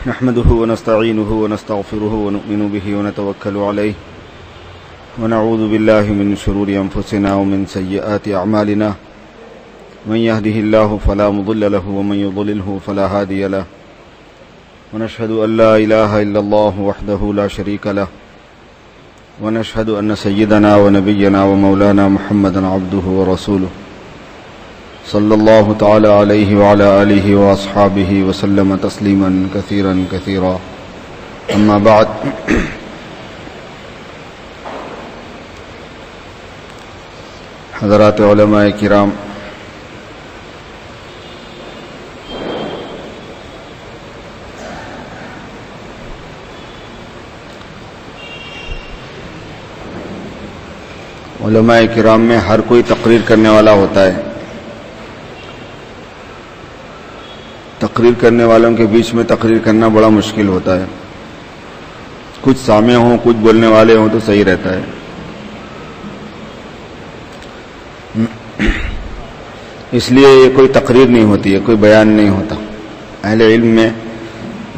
نحمده ونستعينه ونستغفره ونؤمن به ونتوكل عليه ونعوذ بالله من شرور أنفسنا ومن سيئات أعمالنا من يهده الله فلا مضل له ومن يضلله فلا هادي له ونشهد أن لا إله إلا الله وحده لا شريك له ونشهد أن سيدنا ونبينا ومولانا محمدا عبده ورسوله صلى الله تعالى عليه وعلى آله وأصحابه وسلم تسليما كثيرا كثيرا أما بعد حضرات علماء کرام، علماء کرام میں ہر کوئی تقریر کرنے والا ہوتا ہے. تقریر کرنے والوں کے بیچ میں تقریر کرنا بڑا مشکل ہوتا ہے. کچھ سامع ہوں، کچھ بولنے والے ہوں تو صحیح رہتا ہے. اس لیے یہ کوئی تقریر نہیں ہوتی ہے، کوئی بیان نہیں ہوتا. اہل علم میں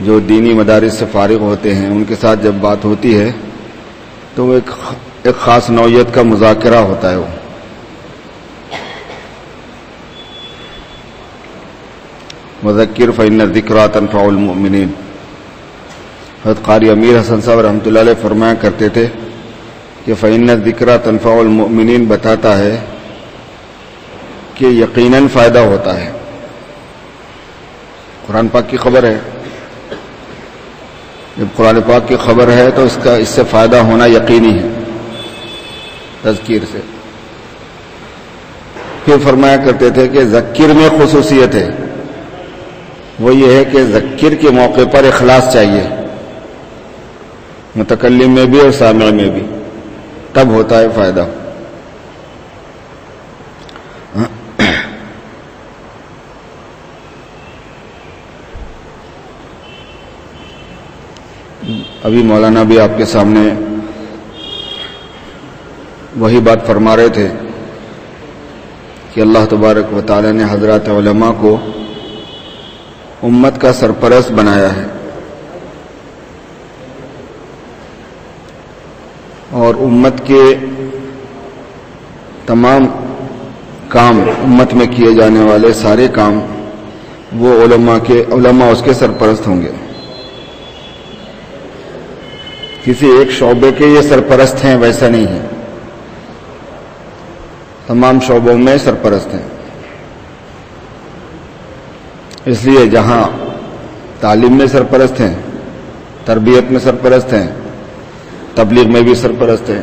جو دینی مدارس سے فارغ ہوتے ہیں ان کے ساتھ جب بات ہوتی ہے تو وہ ایک خاص نوعیت کا مذاکرہ ہوتا ہے. وہ وذکر فإن الذکریٰ تنفع المؤمنین. حضرت قاری امیر حسن صاحب رحمۃ اللہ علیہ فرمایا کرتے تھے کہ فإن الذکریٰ تنفع المؤمنین بتاتا ہے کہ یقیناً فائدہ ہوتا ہے. قرآن پاک کی خبر ہے، جب قرآن پاک کی خبر ہے تو اس سے فائدہ ہونا یقینی ہے تذکیر سے. پھر فرمایا کرتے تھے کہ ذکر میں خصوصیت ہے، وہ یہ ہے کہ ذکر کے موقع پر اخلاص چاہیے، متکلم میں بھی اور سامع میں بھی، تب ہوتا ہے فائدہ. ابھی مولانا بھی آپ کے سامنے وہی بات فرما رہے تھے کہ اللہ تبارک و تعالی نے حضرات علماء کو امت کا سرپرست بنایا ہے، اور امت کے تمام کام، امت میں کیے جانے والے سارے کام وہ علماء اس کے سرپرست ہوں گے. کسی ایک شعبے کے یہ سرپرست ہیں ویسا نہیں ہے، تمام شعبوں میں سرپرست ہیں. اس لیے جہاں تعلیم میں سرپرست ہیں، تربیت میں سرپرست ہیں، تبلیغ میں بھی سرپرست ہیں،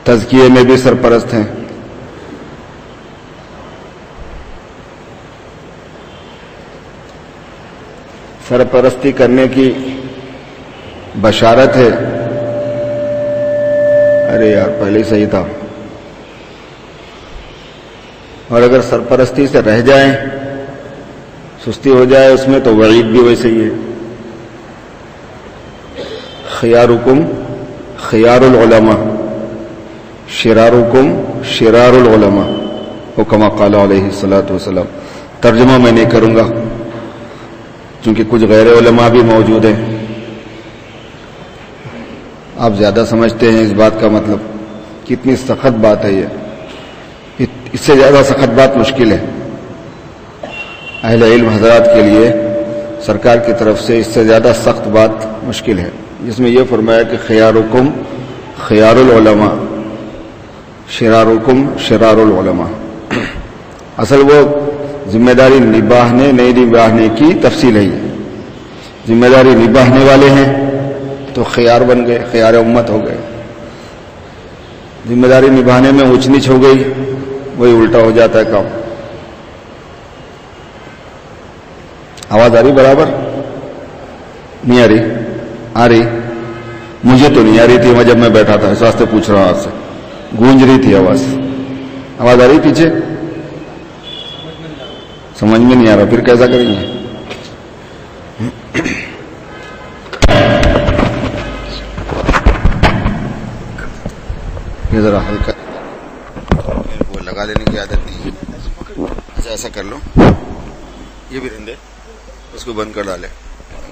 تزکیے میں بھی سرپرست ہیں، سرپرستی کرنے کی بشارت ہے. ارے یار پہلے ہی صحیح تھا. اور اگر سرپرستی سے رہ جائیں، سستی ہو جائے اس میں، تو وعید بھی ویسے ہی ہے. خیارکم خیار العلماء شرارکم شرار العلماء، وہ کما قال علیہ الصلاۃ والسلام. ترجمہ میں نہیں کروں گا کیونکہ کچھ غیر علماء بھی موجود ہیں. آپ زیادہ سمجھتے ہیں اس بات کا مطلب. کتنی سخت بات ہے یہ، اس سے زیادہ سخت بات مشکل ہے. اہل علم حضرات کے لیے سرکار کی طرف سے اس سے زیادہ سخت بات مشکل ہے، جس میں یہ فرمایا کہ خیارکم خیار العلماء شرارکم شرار العلماء. اصل وہ ذمہ داری نبھانے نہیں نبھانے کی تفصیل ہے. یہ ذمہ داری نبھانے والے ہیں تو خیار بن گئے، خیار امت ہو گئے. ذمہ داری نبھانے میں اونچ نیچ ہو گئی، وہی الٹا ہو جاتا ہے کام. آواز آ رہی برابر؟ نہیں آ رہی؟ آ رہی؟ مجھے تو نہیں آ رہی تھی، میں جب میں بیٹھا تھا اس واسطے پوچھ رہا ہوں آپ سے. گونج رہی تھی آواز آ رہی پیچھے؟ سمجھ میں نہیں آ رہا، پھر کیسا کریں گے؟ یہ ذرا ہلکا وہ لگا لینے کی عادت نہیں ہے. اچھا ایسا کر لو، یہ بھی رندے اس کو بند کر ڈالے.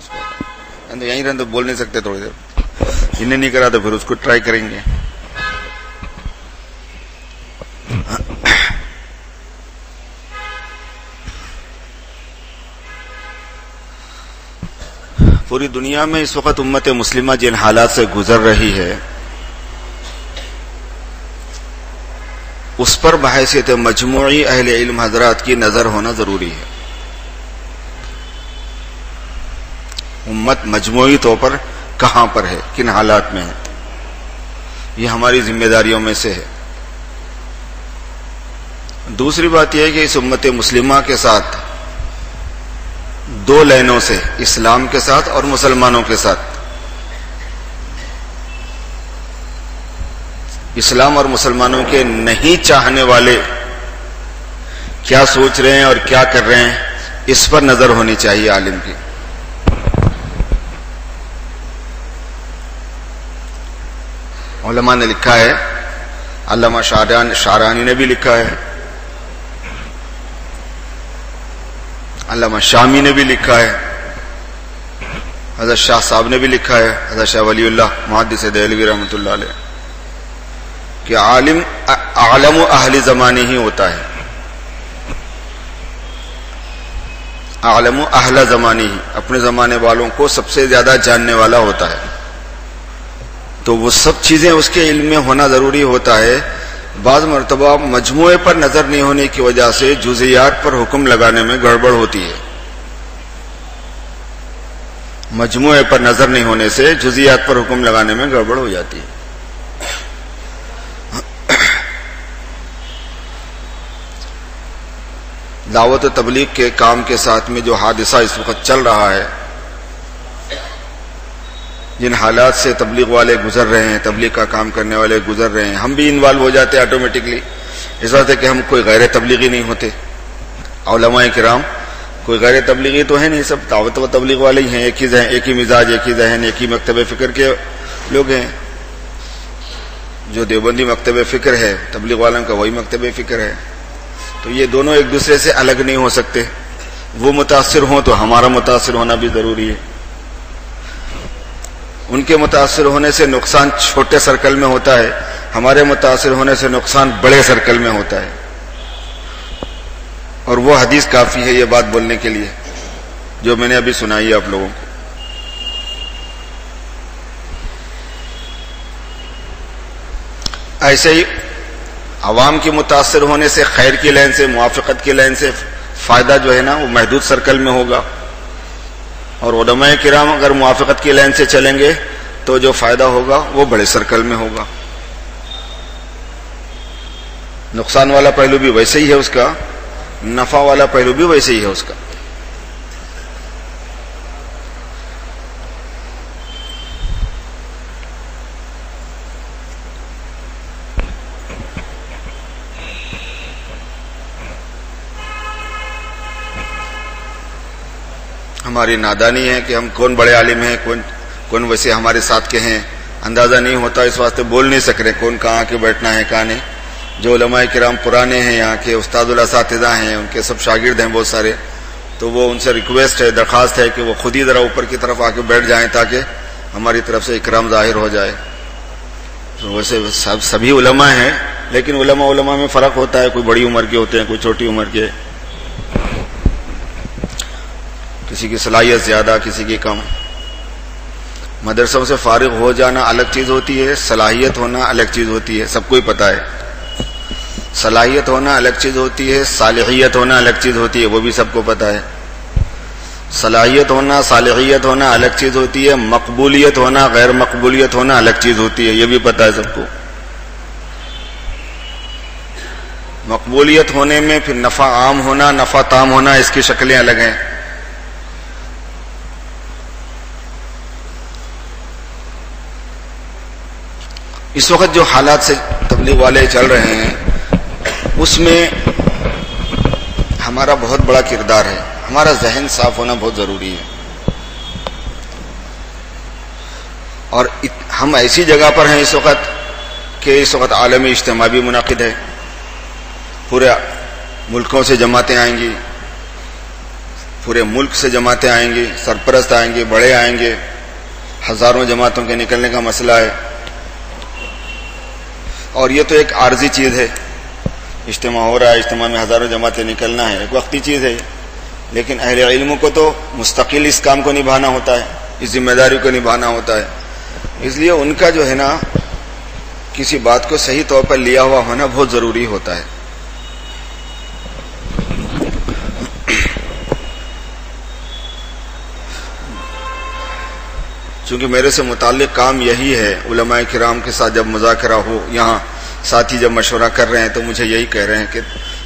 اس کو یہیں رہنے تو بول نہیں سکتے تھوڑی دیر. انہیں نہیں کرا تو پھر اس کو ٹرائی کریں گے. پوری دنیا میں اس وقت امت مسلمہ جن حالات سے گزر رہی ہے اس پر بحیثیت مجموعی اہل علم حضرات کی نظر ہونا ضروری ہے. امت مجموعی طور پر کہاں پر ہے, کن حالات میں ہے, یہ ہماری ذمہ داریوں میں سے ہے. دوسری بات یہ ہے کہ اس امت مسلمہ کے ساتھ دو لائنوں سے, اسلام کے ساتھ اور مسلمانوں کے ساتھ, اسلام اور مسلمانوں کے نہیں چاہنے والے کیا سوچ رہے ہیں اور کیا کر رہے ہیں, اس پر نظر ہونی چاہیے عالم کی. علماء نے لکھا ہے, علامہ شعرانی نے بھی لکھا ہے, علامہ شامی نے بھی لکھا ہے, حضرت شاہ صاحب نے بھی لکھا ہے, حضرت شاہ ولی اللہ محدث دہلوی رحمۃ اللہ علیہ, کہ عالم عالم و اہل زمانے ہی ہوتا ہے. عالم و اہل زمانے ہی, اپنے زمانے والوں کو سب سے زیادہ جاننے والا ہوتا ہے. تو وہ سب چیزیں اس کے علم میں ہونا ضروری ہوتا ہے. بعض مرتبہ مجموعے پر نظر نہیں ہونے کی وجہ سے جزیات پر حکم لگانے میں گڑبڑ ہوتی ہے. مجموعے پر نظر نہیں ہونے سے جزیات پر حکم لگانے میں گڑبڑ ہو جاتی ہے. دعوت و تبلیغ کے کام کے ساتھ میں جو حادثہ اس وقت چل رہا ہے, جن حالات سے تبلیغ والے گزر رہے ہیں, تبلیغ کا کام کرنے والے گزر رہے ہیں, ہم بھی انوالو ہو جاتے ہیں آٹومیٹکلی, اس وجہ سے کہ ہم کوئی غیر تبلیغی نہیں ہوتے. علماء کرام کوئی غیر تبلیغی تو ہے نہیں, سب دعوت و تبلیغ والے ہی ہیں, ایک ہی ذہن, ایک ہی مزاج, ایک ہی ذہن, ایک ہی مکتب فکر کے لوگ ہیں. جو دیوبندی مکتب فکر ہے تبلیغ والوں کا وہی مکتب فکر ہے. تو یہ دونوں ایک دوسرے سے الگ نہیں ہو سکتے. وہ متاثر ہوں تو ہمارا متاثر ہونا بھی ضروری ہے. ان کے متاثر ہونے سے نقصان چھوٹے سرکل میں ہوتا ہے, ہمارے متاثر ہونے سے نقصان بڑے سرکل میں ہوتا ہے. اور وہ حدیث کافی ہے یہ بات بولنے کے لیے جو میں نے ابھی سنائی ہے آپ لوگوں کو. ایسے ہی عوام کی متاثر ہونے سے خیر کی لائن سے, موافقت کی لائن سے فائدہ جو ہے نا وہ محدود سرکل میں ہوگا, اور علماء کرام اگر موافقت کی لائن سے چلیں گے تو جو فائدہ ہوگا وہ بڑے سرکل میں ہوگا. نقصان والا پہلو بھی ویسے ہی ہے اس کا, نفع والا پہلو بھی ویسے ہی ہے اس کا. ہماری نادانی ہے کہ ہم کون بڑے عالم ہیں, کون ویسے ہمارے ساتھ کے ہیں, اندازہ نہیں ہوتا. اس واسطے بول نہیں سک رہے کون کہاں کے بیٹھنا ہے کہاں نہیں. جو علماء کرام پرانے ہیں, یہاں کے استاد الاساتذہ ہیں, ان کے سب شاگرد ہیں بہت سارے, تو وہ ان سے ریکویسٹ ہے, درخواست ہے کہ وہ خود ہی ذرا اوپر کی طرف آ کے بیٹھ جائیں تاکہ ہماری طرف سے اکرام ظاہر ہو جائے. تو ویسے سبھی علماء ہیں, لیکن علماء میں فرق ہوتا ہے. کوئی بڑی عمر کے ہوتے ہیں, کوئی چھوٹی عمر کے, کسی کی صلاحیت زیادہ, کسی کی کم. مدرسوں سے فارغ ہو جانا الگ چیز ہوتی ہے, صلاحیت ہونا الگ چیز ہوتی ہے, سب کو ہی پتہ ہے. صلاحیت ہونا الگ چیز ہوتی ہے, صالحیت ہونا الگ چیز ہوتی ہے, وہ بھی سب کو پتہ ہے. صلاحیت ہونا, صالحیت ہونا الگ چیز ہوتی ہے, مقبولیت ہونا, غیر مقبولیت ہونا الگ چیز ہوتی ہے, یہ بھی پتہ ہے سب کو. مقبولیت ہونے میں پھر نفع عام ہونا, نفع تام ہونا, اس کی شکلیں الگ ہیں. اس وقت جو حالات سے تبلیغ والے چل رہے ہیں اس میں ہمارا بہت بڑا کردار ہے. ہمارا ذہن صاف ہونا بہت ضروری ہے, اور ہم ایسی جگہ پر ہیں اس وقت کہ اس وقت عالمی اجتماع بھی منعقد ہے, پورے ملکوں سے جماعتیں آئیں گی, پورے ملک سے جماعتیں آئیں گی، سرپرست آئیں گے، بڑے آئیں گے، ہزاروں جماعتوں کے نکلنے کا مسئلہ ہے. اور یہ تو ایک عارضی چیز ہے، اجتماع ہو رہا ہے، اجتماع میں ہزاروں جماعتیں نکلنا ہے، ایک وقتی چیز ہے. لیکن اہل علم کو تو مستقل اس کام کو نبھانا ہوتا ہے، اس ذمہ داری کو نبھانا ہوتا ہے. اس لیے ان کا جو ہے نا کسی بات کو صحیح طور پر لیا ہوا ہونا بہت ضروری ہوتا ہے. چونکہ میرے سے متعلق کام یہی ہے، علماء کرام کے ساتھ جب مذاکرہ ہو، یہاں ساتھی جب مشورہ کر رہے ہیں تو مجھے یہی کہہ رہے ہیں کہ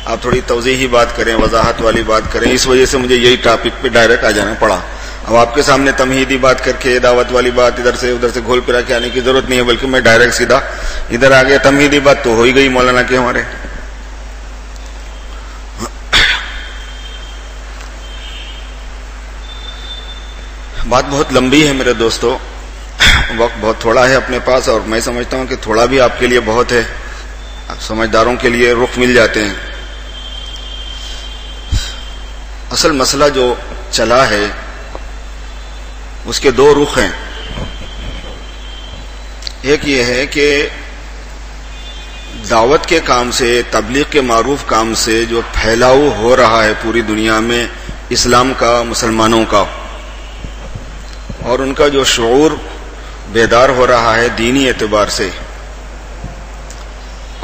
آپ تھوڑی توضیحی بات کریں، وضاحت والی بات کریں. اس وجہ سے مجھے یہی ٹاپک پہ ڈائریکٹ آ جانا پڑا. اب آپ کے سامنے تمہیدی بات کر کے دعوت والی بات ادھر سے گھول پھرا کے آنے کی ضرورت نہیں ہے، بلکہ میں ڈائریکٹ سیدھا ادھر آ گیا. تمہیدی بات تو ہو ہی گئی مولانا کے ہمارے. بات بہت لمبی ہے میرے دوستو، وقت بہت تھوڑا ہے اپنے پاس، اور میں سمجھتا ہوں کہ تھوڑا بھی آپ کے لیے بہت ہے. سمجھداروں کے لیے رخ مل جاتے ہیں. اصل مسئلہ جو چلا ہے اس کے دو رخ ہیں. ایک یہ ہے کہ دعوت کے کام سے، تبلیغ کے معروف کام سے جو پھیلاؤ ہو رہا ہے پوری دنیا میں اسلام کا، مسلمانوں کا، اور ان کا جو شعور بیدار ہو رہا ہے دینی اعتبار سے،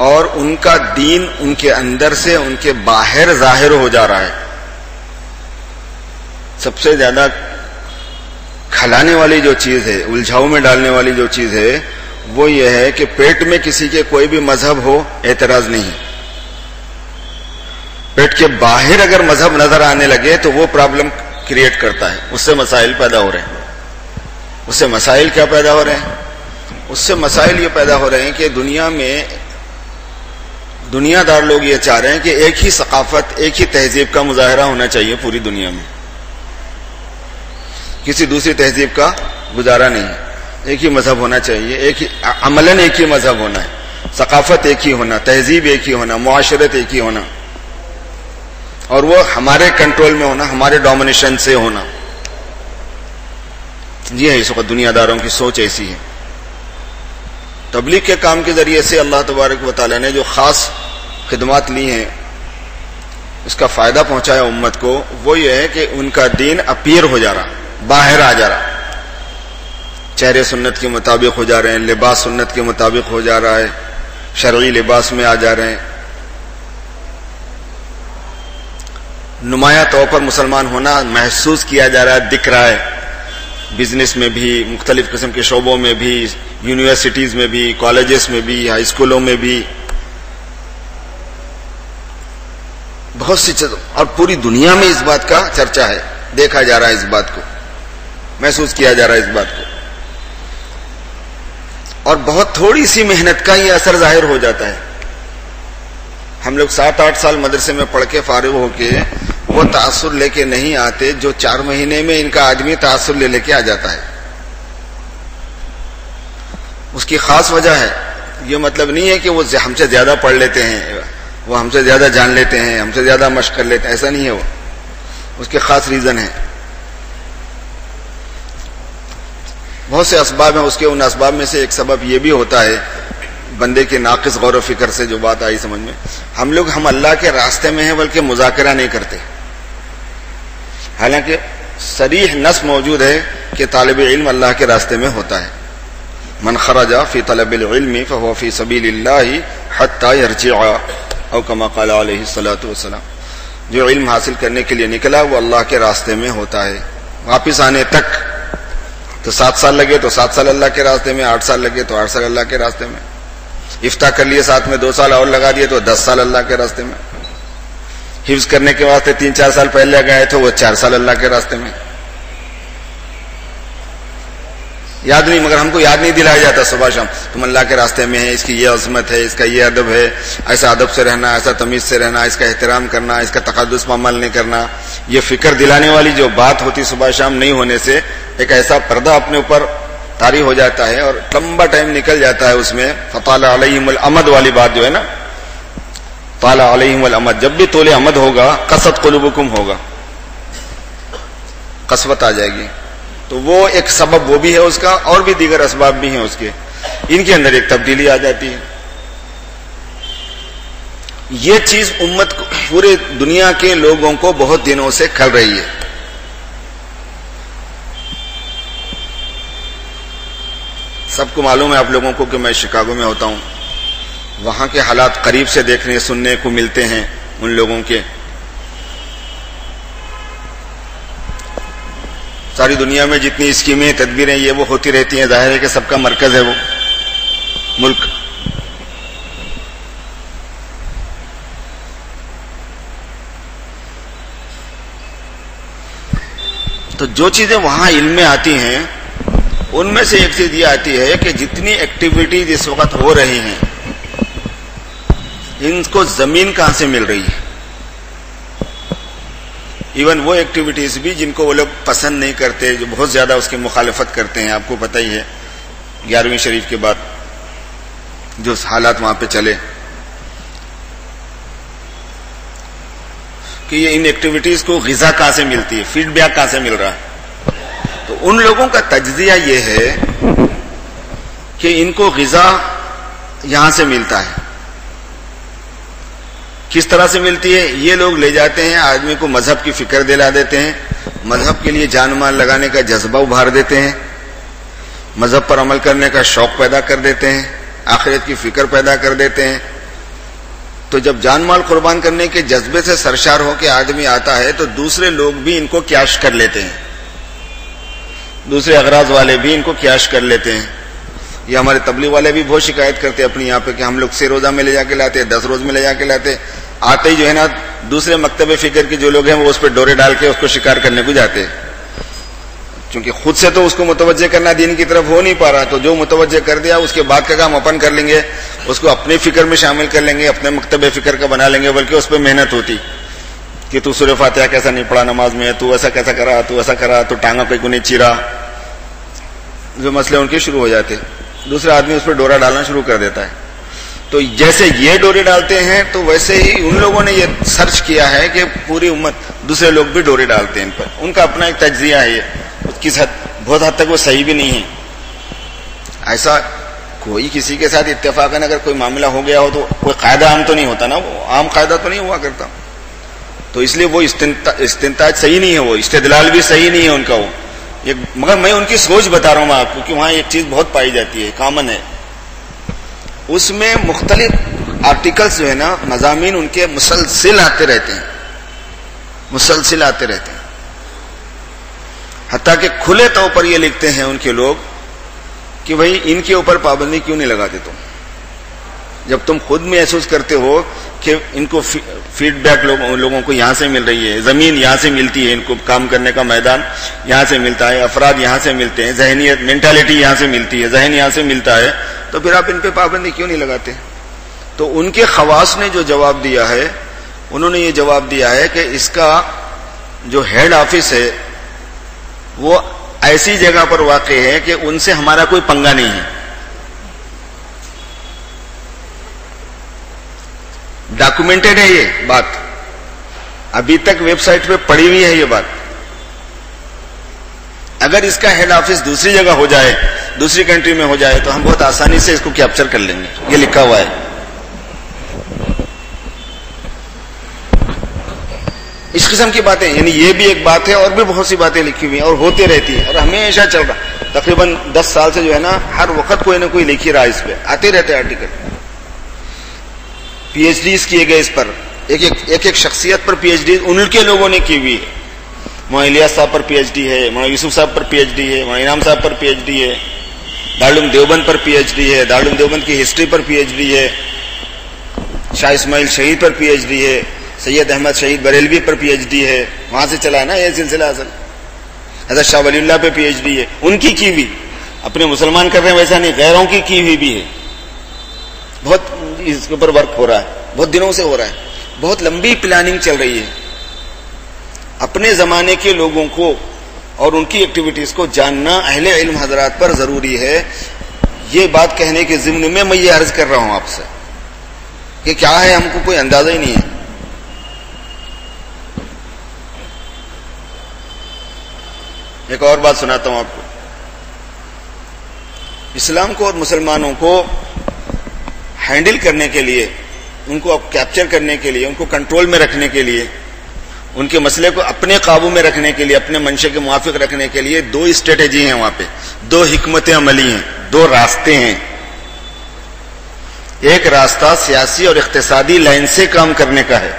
اور ان کا دین ان کے اندر سے ان کے باہر ظاہر ہو جا رہا ہے. سب سے زیادہ کھلانے والی جو چیز ہے، الجھاؤ میں ڈالنے والی جو چیز ہے، وہ یہ ہے کہ پیٹ میں کسی کے کوئی بھی مذہب ہو اعتراض نہیں، پیٹ کے باہر اگر مذہب نظر آنے لگے تو وہ پرابلم کریٹ کرتا ہے. اس سے مسائل پیدا ہو رہے ہیں. اس سے مسائل کیا پیدا ہو رہے ہیں؟ اس سے مسائل یہ پیدا ہو رہے ہیں کہ دنیا میں دنیا دار لوگ یہ چاہ رہے ہیں کہ ایک ہی ثقافت، ایک ہی تہذیب کا مظاہرہ ہونا چاہیے پوری دنیا میں، کسی دوسری تہذیب کا گزارا نہیں ہے. ایک ہی مذہب ہونا چاہیے، ایک ہی عملاً ایک ہی مذہب ہونا ہے، ثقافت ایک ہی ہونا، تہذیب ایک ہی ہونا، معاشرت ایک ہی ہونا، اور وہ ہمارے کنٹرول میں ہونا، ہمارے ڈومینیشن سے ہونا. یہ ہے اس وقت دنیا داروں کی سوچ ایسی ہے. تبلیغ کے کام کے ذریعے سے اللہ تبارک و تعالیٰ نے جو خاص خدمات لی ہیں، اس کا فائدہ پہنچایا امت کو، وہ یہ ہے کہ ان کا دین اپیئر ہو جا رہا، باہر آ جا رہا. چہرے سنت کے مطابق ہو جا رہے ہیں، لباس سنت کے مطابق ہو جا رہا ہے، شرعی لباس میں آ جا رہے ہیں. نمایاں طور پر مسلمان ہونا محسوس کیا جا رہا ہے، دکھ رہا ہے. بزنس میں بھی، مختلف قسم کے شعبوں میں بھی، یونیورسٹیز میں بھی، کالجز میں بھی، ہائی اسکولوں میں بھی، بہت سی چیزوں، اور پوری دنیا میں اس بات کا چرچا ہے. دیکھا جا رہا ہے اس بات کو، محسوس کیا جا رہا ہے اس بات کو. اور بہت تھوڑی سی محنت کا یہ اثر ظاہر ہو جاتا ہے. ہم لوگ 7-8 سال مدرسے میں پڑھ کے فارغ ہو کے وہ تاثر لے کے نہیں آتے جو 4 مہینے میں ان کا آدمی تاثر لے کے آ جاتا ہے. اس کی خاص وجہ ہے. یہ مطلب نہیں ہے کہ وہ ہم سے زیادہ پڑھ لیتے ہیں، وہ ہم سے زیادہ جان لیتے ہیں، ہم سے زیادہ مشق کر لیتے ہیں، ایسا نہیں ہے. وہ اس کے خاص ریزن ہے. بہت سے اسباب ہیں. اس کے ان اسباب میں سے ایک سبب یہ بھی ہوتا ہے، بندے کے ناقص غور و فکر سے جو بات آئی سمجھ میں، ہم اللہ کے راستے میں ہیں بلکہ مذاکرہ نہیں کرتے. حالانکہ صریح نص موجود ہے کہ طالب علم اللہ کے راستے میں ہوتا ہے. من خرج فی طلب العلم فهو فی سبیل اللہ حتی یرجع، او کما قال علیہ الصلوۃ والسلام. جو علم حاصل کرنے کے لیے نکلا وہ اللہ کے راستے میں ہوتا ہے. واپس آنے تک تو 7 سال لگے تو 7 سال اللہ کے راستے میں، 8 سال لگے تو 8 سال اللہ کے راستے میں. افتاح کر لیے ساتھ میں 2 سال اور لگا دیے تو 10 سال اللہ کے راستے میں. حفظ کرنے کے واسطے 3-4 سال پہلے گئے تو وہ 4 سال اللہ کے راستے میں. یاد نہیں، مگر ہم کو یاد نہیں دلایا جاتا صبح شام تم اللہ کے راستے میں ہے، اس کی یہ عظمت ہے، اس کا یہ ادب ہے، ایسا ادب سے رہنا، ایسا تمیز سے رہنا، اس کا احترام کرنا، اس کا تقدس پر عمل نہیں کرنا. یہ فکر دلانے والی جو بات ہوتی صبح شام نہیں ہونے سے ایک ایسا پردہ اپنے اوپر طاری ہو جاتا ہے اور لمبا ٹائم نکل جاتا ہے اس میں. فطال علیہم الامد والی بات جو ہے نا، طال علیہم الامد، جب بھی طول امد ہوگا قست قلوبکم ہوگا. قسوت آ جائے گی. تو وہ ایک سبب وہ بھی ہے اس کا, اور بھی دیگر اسباب بھی ہیں اس کے, ان کے اندر ایک تبدیلی آ جاتی ہے. یہ چیز امت کو, پورے دنیا کے لوگوں کو بہت دنوں سے کھل رہی ہے. سب کو معلوم ہے آپ لوگوں کو کہ میں شکاگو میں ہوتا ہوں, وہاں کے حالات قریب سے دیکھنے سننے کو ملتے ہیں ان لوگوں کے. ساری دنیا میں جتنی اسکیمیں تدبیریں یہ وہ ہوتی رہتی ہیں, ظاہر ہے کہ سب کا مرکز ہے وہ ملک. تو جو چیزیں وہاں علم میں آتی ہیں ان میں سے ایک چیز یہ آتی ہے کہ جتنی ایکٹیویٹیز اس وقت ہو رہی ہیں ان کو زمین کہاں سے مل رہی ہے. ایون وہ ایکٹیویٹیز بھی جن کو وہ لوگ پسند نہیں کرتے, جو بہت زیادہ اس کی مخالفت کرتے ہیں. آپ کو پتہ ہی ہے 11ویں شریف کے بعد جو حالات وہاں پہ چلے کہ یہ ان ایکٹیویٹیز کو غذا کہاں سے ملتی ہے, فیڈ بیک کہاں سے مل رہا ہے. تو ان لوگوں کا تجزیہ یہ ہے کہ ان کو غذا یہاں سے ملتا ہے. کس طرح سے ملتی ہے؟ یہ لوگ لے جاتے ہیں, آدمی کو مذہب کی فکر دلا دیتے ہیں, مذہب کے لیے جان مال لگانے کا جذبہ ابھار دیتے ہیں, مذہب پر عمل کرنے کا شوق پیدا کر دیتے ہیں, آخرت کی فکر پیدا کر دیتے ہیں. تو جب جان مال قربان کرنے کے جذبے سے سرشار ہو کے آدمی آتا ہے تو دوسرے لوگ بھی ان کو کیاش کر لیتے ہیں, دوسرے اغراض والے بھی ان کو کیاش کر لیتے ہیں. یہ ہمارے تبلیغ والے بھی بہت شکایت کرتے ہیں اپنی یہاں پہ کہ ہم لوگ 6 روزہ میں لے جا کے لاتے ہیں, 10 روز میں لے جا کے لاتے, آتے ہی جو ہے نا دوسرے مکتب فکر کے جو لوگ ہیں وہ اس پہ ڈورے ڈال کے اس کو شکار کرنے کو جاتے ہیں. چونکہ خود سے تو اس کو متوجہ کرنا دین کی طرف ہو نہیں پا رہا, تو جو متوجہ کر دیا اس کے بعد کا کام اپن کر لیں گے, اس کو اپنے فکر میں شامل کر لیں گے, اپنے مکتب فکر کا بنا لیں گے. بلکہ اس پہ محنت ہوتی کہ تو سورہ فاتحہ کیسا نہیں پڑھا نماز میں, تو ایسا کیسا کرا, تو ایسا کرا, تو ٹانگا کہیں کو نہیں چیرا, جو مسئلے ان کے شروع ہو جاتے. دوسرا آدمی اس پہ ڈورا ڈالنا شروع کر دیتا ہے. تو جیسے یہ ڈورے ڈالتے ہیں تو ویسے ہی ان لوگوں نے یہ سرچ کیا ہے کہ پوری امت دوسرے لوگ بھی ڈورے ڈالتے ہیں ان پر. ان کا اپنا ایک تجزیہ ہے, کس حد بہت حد تک وہ صحیح بھی نہیں ہے. ایسا کوئی کسی کے ساتھ اتفاقاً اگر کوئی معاملہ ہو گیا ہو تو کوئی قاعدہ عام تو نہیں ہوتا نا, وہ عام قاعدہ تو نہیں ہوا کرتا. تو اس لیے وہ استنتاج صحیح نہیں ہے, وہ استدلال بھی صحیح نہیں ہے ان کا. وہ مگر میں ان کی سوچ بتا رہا ہوں میں آپ کو کہ وہاں ایک چیز بہت پائی جاتی ہے, کامن ہے. اس میں مختلف آرٹیکلز جو ہے نا, مضامین ان کے مسلسل آتے رہتے ہیں, مسلسل آتے رہتے ہیں. حتیٰ کہ کھلے طور پر یہ لکھتے ہیں ان کے لوگ کہ بھائی ان کے اوپر پابندی کیوں نہیں لگاتے تم, جب تم خود محسوس کرتے ہو کہ ان کو فیڈ بیک لوگوں کو یہاں سے مل رہی ہے, زمین یہاں سے ملتی ہے, ان کو کام کرنے کا میدان یہاں سے ملتا ہے, افراد یہاں سے ملتے ہیں, ذہنیت مینٹالٹی یہاں سے ملتی ہے, ذہن یہاں سے ملتا ہے, تو پھر آپ ان پہ پابندی کیوں نہیں لگاتے؟ تو ان کے خواص نے جو جواب دیا ہے, انہوں نے یہ جواب دیا ہے کہ اس کا جو ہیڈ آفس ہے وہ ایسی جگہ پر واقع ہے کہ ان سے ہمارا کوئی پنگا نہیں ہے. ڈاکومنٹڈ ہے یہ بات, ابھی تک ویب سائٹ پہ پڑی ہوئی ہے یہ بات. اگر اس کا ہیڈ آفس دوسری جگہ ہو جائے, دوسری کنٹری میں ہو جائے, تو ہم بہت آسانی سے اس کو کیپچر کر لیں گے. یہ لکھا ہوا ہے. اس قسم کی باتیں, یعنی یہ بھی ایک بات ہے, اور بھی بہت سی باتیں لکھی ہوئی ہیں اور ہوتے رہتی ہیں, اور ہمیشہ چل رہا. تقریباً 10 سال سے جو ہے نا ہر وقت کوئی نہ کوئی لکھی رہا, اس پہ آتے رہتے آرٹیکل. پی ایچ ڈیز کیے گئے اس پر, ایک شخصیت پر پی ایچ ڈی ان کے لوگوں نے کی ہوئی ہے. مولانا الیاس صاحب پر پی ایچ ڈی ہے, مولانا یوسف صاحب پر پی ایچ ڈی ہے, مولانا انعام صاحب پر پی ایچ ڈی ہے, دارالعلوم دیوبند پر پی ایچ ڈی ہے, دارالعلوم دیوبند کی ہسٹری پر پی ایچ ڈی ہے, شاہ اسماعیل شہید پر پی ایچ ڈی ہے, سید احمد شہید بریلوی پر پی ایچ ڈی ہے. وہاں سے چلا ہے نا یہ سلسلہ اصل. حضرت شاہ ولی اللہ پہ پی ایچ ڈی ہے, ان کی ہوئی. اپنے مسلمان کر رہے ہیں ویسا نہیں, غیروں کی ہوئی بھی ہے. بہت اس کے اوپر ورک ہو رہا ہے, بہت دنوں سے ہو رہا ہے, بہت لمبی پلاننگ چل رہی ہے. اپنے زمانے کے لوگوں کو اور ان کی ایکٹیویٹیز کو جاننا اہل علم حضرات پر ضروری ہے. یہ بات کہنے کے ضمن میں یہ عرض کر رہا ہوں آپ سے کہ کیا ہے, ہم کو کوئی اندازہ ہی نہیں ہے. ایک اور بات سناتا ہوں آپ کو. اسلام کو اور مسلمانوں کو ہینڈل کرنے کے لیے، ان کو کیپچر کرنے کے لیے، ان کو کنٹرول میں رکھنے کے لیے، ان کے مسئلے کو اپنے قابو میں رکھنے کے لیے، اپنے منشے کے موافق رکھنے کے لیے 2 اسٹریٹجی ہیں وہاں پہ، 2 حکمت عملی ہیں، 2 راستے ہیں. ایک راستہ سیاسی اور اقتصادی لائن سے کام کرنے کا ہے.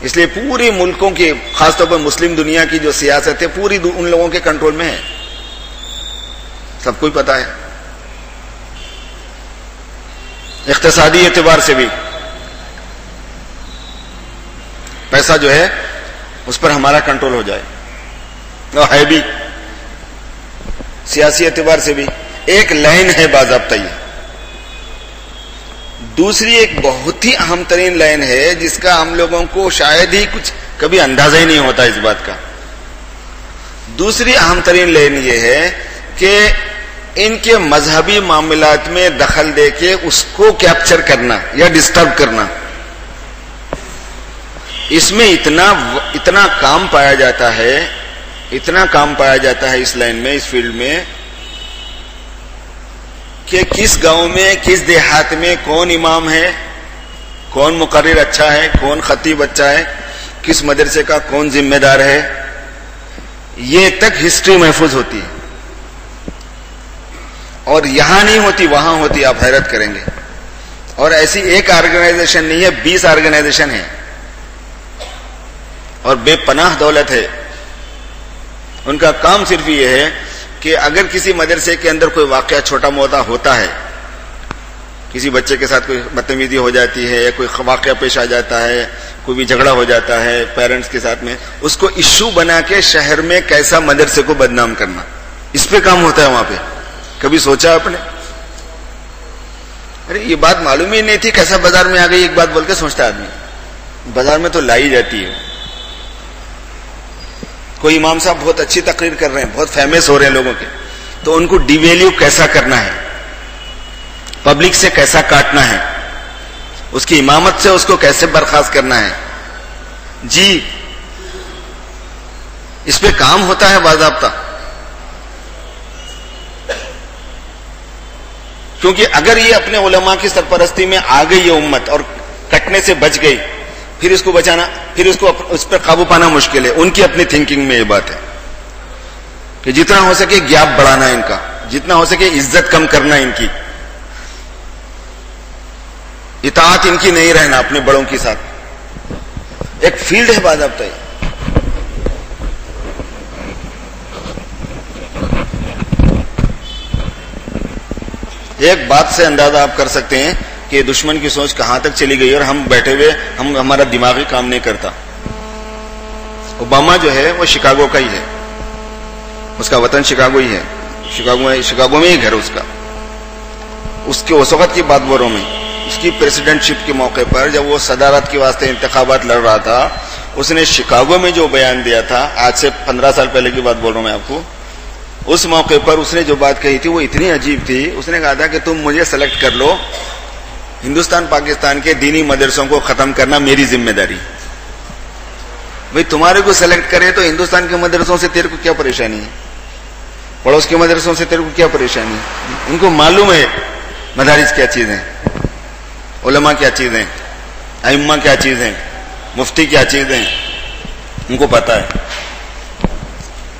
اس لیے پوری ملکوں کی، خاص طور پر مسلم دنیا کی جو سیاست ہے پوری ان لوگوں کے کنٹرول میں ہے، سب کو ہی پتا ہے. اقتصادی اعتبار سے بھی پیسہ جو ہے اس پر ہمارا کنٹرول ہو جائے، اور ہے بھی. سیاسی اعتبار سے بھی ایک لائن ہے باضابطہ. یہ دوسری ایک بہت ہی اہم ترین لائن ہے جس کا ہم لوگوں کو شاید ہی کچھ کبھی اندازہ ہی نہیں ہوتا اس بات کا. دوسری اہم ترین لائن یہ ہے کہ ان کے مذہبی معاملات میں دخل دے کے اس کو کیپچر کرنا یا ڈسٹرب کرنا. اس میں اتنا کام پایا جاتا ہے، اتنا کام پایا جاتا ہے اس لائن میں، اس فیلڈ میں، کہ کس گاؤں میں، کس دیہات میں کون امام ہے، کون مقرر اچھا ہے، کون خطیب اچھا ہے، کس مدرسے کا کون ذمہ دار ہے، یہ تک ہسٹری محفوظ ہوتی ہے. اور یہاں نہیں ہوتی، وہاں ہوتی. آپ حیرت کریں گے. اور ایسی ایک آرگنائزیشن نہیں ہے، 20 آرگنائزیشن ہے، اور بے پناہ دولت ہے. ان کا کام صرف یہ ہے کہ اگر کسی مدرسے کے اندر کوئی واقعہ چھوٹا موٹا ہوتا ہے، کسی بچے کے ساتھ کوئی بدتمیزی ہو جاتی ہے یا کوئی واقعہ پیش آ جاتا ہے، کوئی بھی جھگڑا ہو جاتا ہے پیرنٹس کے ساتھ میں، اس کو ایشو بنا کے شہر میں کیسا مدرسے کو بدنام کرنا، اس پہ کام ہوتا ہے وہاں پہ. کبھی سوچا آپ نے؟ ارے یہ بات معلوم ہی نہیں تھی، کیسا بازار میں آ گئی ایک بات بول کے سوچتا آدمی. بازار میں تو لائی جاتی ہے. کوئی امام صاحب بہت اچھی تقریر کر رہے ہیں، بہت فیمس ہو رہے ہیں لوگوں کے، تو ان کو ڈی ویلیو کیسا کرنا ہے، پبلک سے کیسا کاٹنا ہے، اس کی امامت سے اس کو کیسے برخاست کرنا ہے. جی اس پہ کام ہوتا ہے باضابطہ. کیونکہ اگر یہ اپنے علماء کی سرپرستی میں آ گئی یہ امت اور کٹنے سے بچ گئی، پھر اس کو بچانا، پھر اس پر قابو پانا مشکل ہے. ان کی اپنی تھنکنگ میں یہ بات ہے کہ جتنا ہو سکے گیپ بڑھانا ان کا، جتنا ہو سکے عزت کم کرنا ان کی، اطاعت ان کی نہیں رہنا اپنے بڑوں کے ساتھ. ایک فیلڈ ہے باضابطہ. ایک بات سے اندازہ آپ کر سکتے ہیں کہ دشمن کی سوچ کہاں تک چلی گئی اور ہم بیٹھے ہوئے ہمارا دماغی کام نہیں کرتا. اوباما جو ہے وہ شکاگو کا ہی ہے، اس کا وطن شکاگو ہی ہے، شکاگو میں ہی گھر اس کا. اس کے اس وقت کی بات بوروں میں اس کی پریسیڈنٹ شپ کے موقع پر جب وہ صدارت کے واسطے انتخابات لڑ رہا تھا، اس نے شکاگو میں جو بیان دیا تھا، آج سے 15 سال پہلے کی بات بول رہا ہوں میں آپ کو، اس موقع پر اس نے جو بات کہی تھی وہ اتنی عجیب تھی. اس نے کہا تھا کہ تم مجھے سلیکٹ کر لو، ہندوستان پاکستان کے دینی مدرسوں کو ختم کرنا میری ذمہ داری. بھئی تمہارے کو سلیکٹ کرے تو ہندوستان کے مدرسوں سے تیرے کو کیا پریشانی ہے، پڑوس کے مدرسوں سے تیرے کو کیا پریشانی ہے. ان کو معلوم ہے مدارس کیا چیز ہیں، علماء کیا چیز ہیں، ائمہ کیا چیز ہیں، مفتی کیا چیز ہیں. ان کو پتا ہے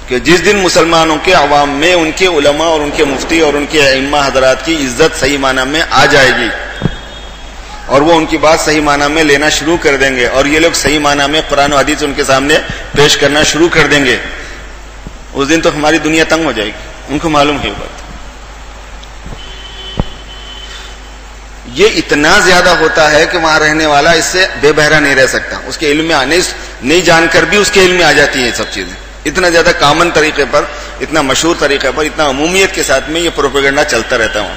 کہ جس دن مسلمانوں کے عوام میں ان کے علماء اور ان کے مفتی اور ان کے ائمہ حضرات کی عزت صحیح معنی میں آ جائے گی اور وہ ان کی بات صحیح معنی میں لینا شروع کر دیں گے اور یہ لوگ صحیح معنی میں قرآن و حدیث ان کے سامنے پیش کرنا شروع کر دیں گے، اس دن تو ہماری دنیا تنگ ہو جائے گی. ان کو معلوم ہے بات. یہ اتنا زیادہ ہوتا ہے کہ وہاں رہنے والا اس سے بے بہرا نہیں رہ سکتا. اس کے علم میں آنے نہیں جان کر بھی اس کے علم میں آ جاتی ہیں یہ سب چیزیں. اتنا زیادہ کامن طریقے پر، اتنا مشہور طریقے پر، اتنا عمومیت کے ساتھ میں یہ پروپیگنڈا چلتا رہتا ہوں.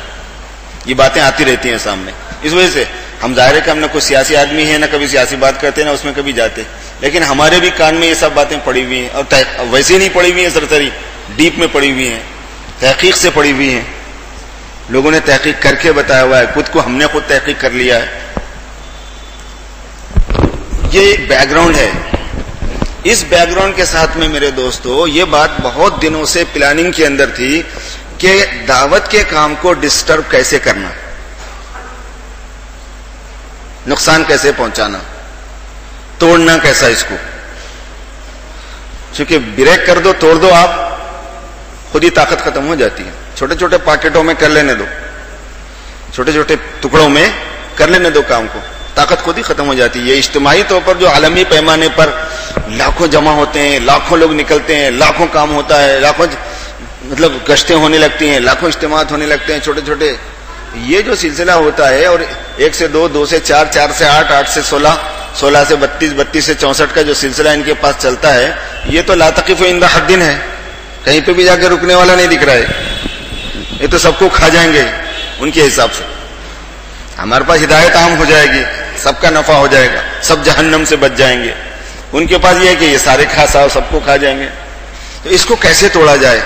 یہ باتیں آتی رہتی ہیں سامنے. اس وجہ سے ہم ظاہر ہے کہ ہم نے کوئی سیاسی آدمی ہے، نہ کبھی سیاسی بات کرتے، نہ اس میں کبھی جاتے، لیکن ہمارے بھی کان میں یہ سب باتیں پڑی ہوئی ہیں اور ویسے ہی نہیں پڑی ہوئی ہیں، سرسری ڈیپ میں پڑی ہوئی ہیں، تحقیق سے پڑی ہوئی ہیں. لوگوں نے تحقیق کر کے بتایا ہوا ہے، خود کو ہم نے خود تحقیق کر لیا ہے. یہ ایک بیک گراؤنڈ ہے. اس بیک گراؤنڈ کے ساتھ میں میرے دوستو یہ بات بہت دنوں سے پلاننگ کے اندر تھی کہ دعوت کے کام کو ڈسٹرب کیسے کرنا، نقصان کیسے پہنچانا، توڑنا کیسا اس کو. چونکہ بریک کر دو، توڑ دو، آپ خود ہی طاقت ختم ہو جاتی ہے. چھوٹے چھوٹے پاکٹوں میں کر لینے دو، چھوٹے چھوٹے ٹکڑوں میں کر لینے دو کام کو، طاقت خود ہی ختم ہو جاتی ہے. یہ اجتماعی طور پر جو عالمی پیمانے پر لاکھوں جمع ہوتے ہیں، لاکھوں لوگ نکلتے ہیں، لاکھوں کام ہوتا ہے، لاکھوں مطلب گشتیں ہونے لگتی ہیں، لاکھوں اجتماعات ہونے لگتے ہیں چھوٹے چھوٹے، یہ جو سلسلہ ہوتا ہے، اور 1 سے 2، 2 سے 4، 4 سے 8، 8 سے 16، 16 سے 32، 32 سے 64 کا جو سلسلہ ان کے پاس چلتا ہے، یہ تو لا تقف عند حد ہے، کہیں پہ بھی جا کے رکنے والا نہیں دکھ رہا ہے. یہ تو سب کو کھا جائیں گے ان کے حساب سے. ہمارے پاس ہدایت عام ہو جائے گی، سب کا نفع ہو جائے گا، سب جہنم سے بچ جائیں گے. ان کے پاس یہ ہے کہ یہ سارے کھا سب کو کھا جائیں گے. تو اس کو کیسے توڑا جائے،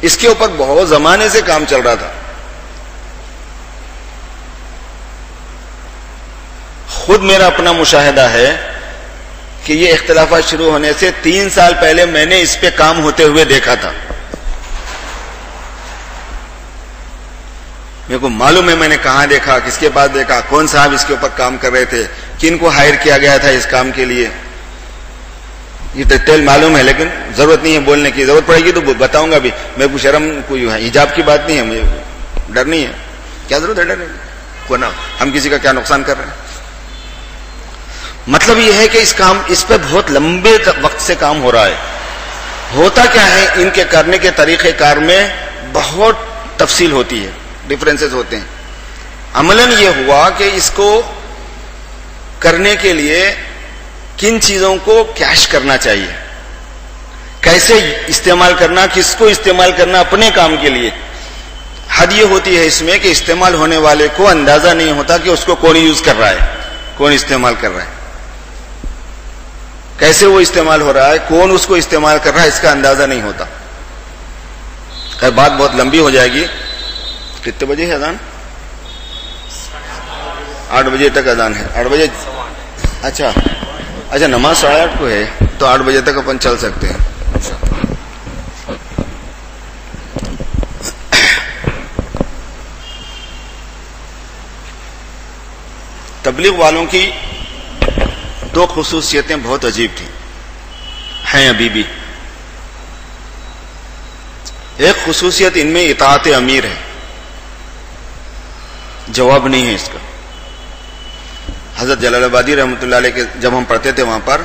اس کے اوپر بہت زمانے سے کام چل رہا تھا. خود میرا اپنا مشاہدہ ہے کہ یہ اختلافات شروع ہونے سے 3 سال پہلے میں نے اس پہ کام ہوتے ہوئے دیکھا تھا. میرے کو معلوم ہے میں نے کہاں دیکھا، کس کے پاس دیکھا، کون صاحب اس کے اوپر کام کر رہے تھے، کن کو ہائر کیا گیا تھا اس کام کے لیے. یہ ڈیٹیل معلوم ہے، لیکن ضرورت نہیں ہے بولنے کی. ضرورت پڑے گی تو بتاؤں گا بھی. میں کوئی شرم، کوئی حجاب کی بات نہیں ہے، مجھے ڈر نہیں ہے. کیا ضرورت ہے ڈر کو نا، ہم کسی کا کیا نقصان کر رہے ہیں. مطلب یہ ہے کہ اس پہ بہت لمبے وقت سے کام ہو رہا ہے. ہوتا کیا ہے، ان کے کرنے کے طریقہ کار میں بہت تفصیل ہوتی ہے، ڈفرینسز ہوتے ہیں. عملاً یہ ہوا کہ اس کو کرنے کے لیے کن چیزوں کو کیش کرنا چاہیے، کیسے استعمال کرنا، کس کو استعمال کرنا اپنے کام کے لیے. حد یہ ہوتی ہے اس میں کہ استعمال ہونے والے کو اندازہ نہیں ہوتا کہ اس کو کون یوز کر رہا ہے، کون استعمال کر رہا ہے، کیسے وہ استعمال ہو رہا ہے، کون اس کو استعمال کر رہا ہے، اس کا اندازہ نہیں ہوتا. خیر بات بہت لمبی ہو جائے گی. کتنے بجے ہے اذان؟ 8 بجے تک اذان ہے. 8 بجے، اچھا نماز 8:30 کو ہے، تو 8 بجے تک اپن چل سکتے ہیں. تبلیغ والوں کی 2 خصوصیتیں بہت عجیب تھیں، ہیں ابھی بھی. ایک خصوصیت ان میں اطاعت امیر ہے، جواب نہیں ہے اس کا. حضرت جلال آبادی رحمۃ اللہ علیہ کے جب ہم پڑھتے تھے وہاں پر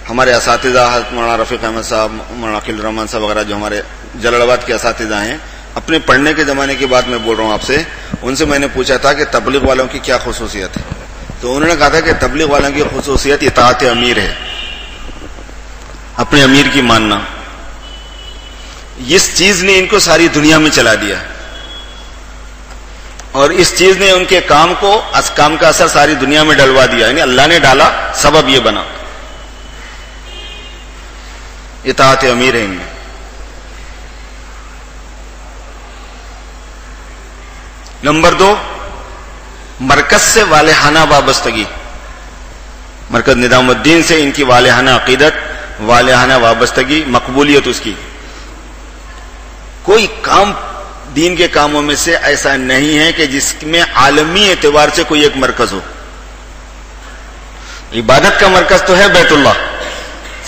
ہمارے اساتذہ حضرت مولانا رفیق احمد صاحب، مولانا عقیل الرحمان صاحب وغیرہ جو ہمارے جلال آباد کے اساتذہ ہیں، اپنے پڑھنے کے زمانے کی بات میں بول رہا ہوں آپ سے، ان سے میں نے پوچھا تھا کہ تبلیغ والوں کی کیا خصوصیت ہے. تو انہوں نے کہا تھا کہ تبلیغ والوں کی خصوصیت اطاعت امیر ہے، اپنے امیر کی ماننا. اس چیز نے ان کو ساری دنیا میں چلا دیا، اور اس چیز نے ان کے کام کا اثر ساری دنیا میں ڈلوا دیا. یعنی اللہ نے ڈالا، سبب یہ بنا. اطاعت امیر ہے ان میں. نمبر 2، مرکز سے والہانہ وابستگی. مرکز نظام الدین سے ان کی والہانہ عقیدت، والہانہ وابستگی، مقبولیت اس کی. کوئی کام دین کے کاموں میں سے ایسا نہیں ہے کہ جس میں عالمی اعتبار سے کوئی ایک مرکز ہو. عبادت کا مرکز تو ہے بیت اللہ،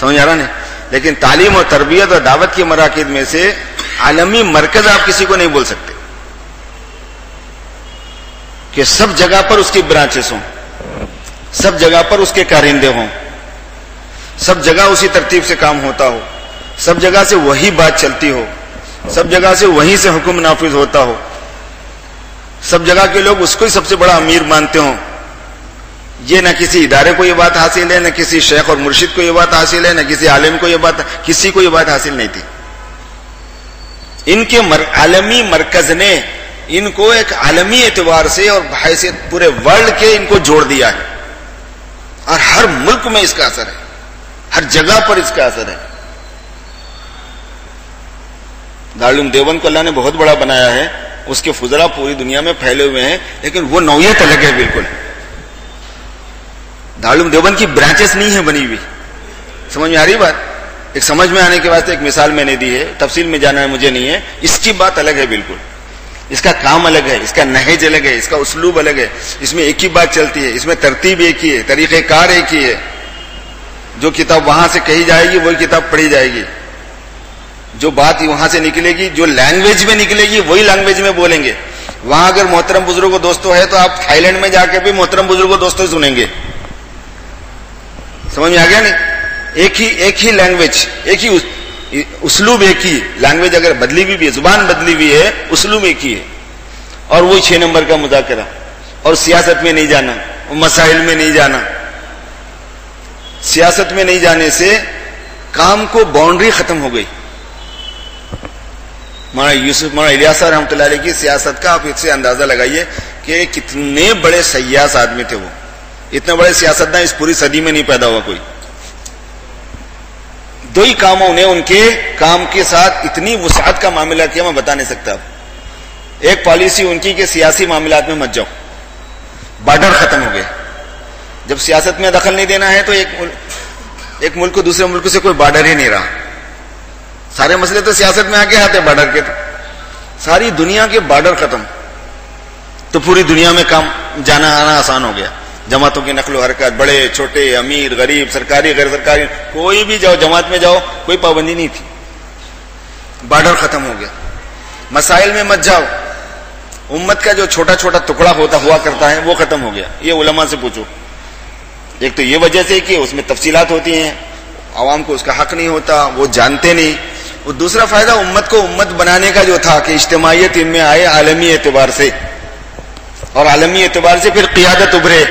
سمجھ آ رہا نہیں، لیکن تعلیم اور تربیت اور دعوت کے مراکز میں سے عالمی مرکز آپ کسی کو نہیں بول سکتے کہ سب جگہ پر اس کی برانچز ہوں، سب جگہ پر اس کے کارندے ہوں، سب جگہ اسی ترتیب سے کام ہوتا ہو، سب جگہ سے وہی بات چلتی ہو، سب جگہ سے وہیں سے حکم نافذ ہوتا ہو، سب جگہ کے لوگ اس کو ہی سب سے بڑا امیر مانتے ہوں. یہ نہ کسی ادارے کو یہ بات حاصل ہے، نہ کسی شیخ اور مرشد کو یہ بات حاصل ہے، نہ کسی عالم کو یہ بات، کسی کو یہ بات حاصل نہیں تھی. ان کے عالمی مرکز نے ان کو ایک عالمی اعتبار سے اور بحیثیت پورے ورلڈ کے ان کو جوڑ دیا ہے، اور ہر ملک میں اس کا اثر ہے، ہر جگہ پر اس کا اثر ہے. دارالعلوم دیوبند کو اللہ نے بہت بڑا بنایا ہے، اس کے فضلہ پوری دنیا میں پھیلے ہوئے ہیں، لیکن وہ نوعیت الگ ہے بالکل. دارالعلوم دیوبند کی برانچز نہیں ہیں بنی ہوئی، سمجھ میں آ رہی بات؟ ایک سمجھ میں آنے کے واسطے ایک مثال میں نے دی ہے، تفصیل میں جانا ہے مجھے نہیں ہے. اس کی بات الگ ہے بالکل، اس کا کام الگ ہے، اس کا نہج الگ ہے، اس کا اسلوب الگ ہے. اس میں ایک ہی بات چلتی ہے، اس میں ترتیب ایک ہی ہے، طریقہ کار ایک ہی ہے. جو کتاب وہاں سے کہی جائے گی وہی کتاب پڑھی جائے گی، جو بات وہاں سے نکلے گی، جو لینگویج میں نکلے گی وہی لینگویج میں بولیں گے. وہاں اگر محترم بزرگ و دوستوں ہے تو آپ تھائی لینڈ میں جا کے بھی محترم بزرگ و دوستوں سنیں گے. سمجھ میں آ گیا نہیں؟ ایک ہی لینگویج، ایک ہی اسلوب، ایک ہی لینگویج. اگر بدلی بھی ہے، زبان بدلی بھی ہے، اسلوب ایک ہی ہے. اور وہی 6 نمبر کا مذاکرہ، اور سیاست میں نہیں جانا، مسائل میں نہیں جانا. سیاست میں نہیں جانے سے کام کو باؤنڈری ختم ہو گئی. مولانا الیاس صاحب رحمۃ اللہ علیہ کی سیاست کا آپ اس سے اندازہ لگائیے کہ کتنے بڑے سیاس آدمی تھے. وہ اتنے بڑے سیاستدان اس پوری صدی میں نہیں پیدا ہوا کوئی. 2 ہی کاموں نے ان کے کام کے ساتھ اتنی وسعت کا معاملہ کیا، میں بتا نہیں سکتا. ایک پالیسی ان کی کہ سیاسی معاملات میں مت جاؤ، بارڈر ختم ہو گئے. جب سیاست میں دخل نہیں دینا ہے تو ایک ملک کو دوسرے ملک سے کوئی بارڈر ہی نہیں رہا. سارے مسئلے تو سیاست میں آگے آتے بارڈر کے. تو ساری دنیا کے بارڈر ختم، تو پوری دنیا میں کام جانا آنا آسان ہو گیا. جماعتوں کی نقل و حرکت، بڑے چھوٹے، امیر غریب، سرکاری غیر سرکاری، کوئی بھی جاؤ جماعت میں جاؤ، کوئی پابندی نہیں تھی. بارڈر ختم ہو گیا. مسائل میں مت جاؤ، امت کا جو چھوٹا چھوٹا ٹکڑا ہوا کرتا ہے وہ ختم ہو گیا. یہ علماء سے پوچھو. ایک تو یہ وجہ سے کہ اس میں تفصیلات ہوتی ہیں، عوام کو اس کا حق نہیں ہوتا، وہ جانتے نہیں. اور دوسرا فائدہ امت کو امت بنانے کا جو تھا کہ اجتماعیت ان میں آئے عالمی اعتبار سے، اور عالمی اعتبار سے پھر قیادت ابھرے.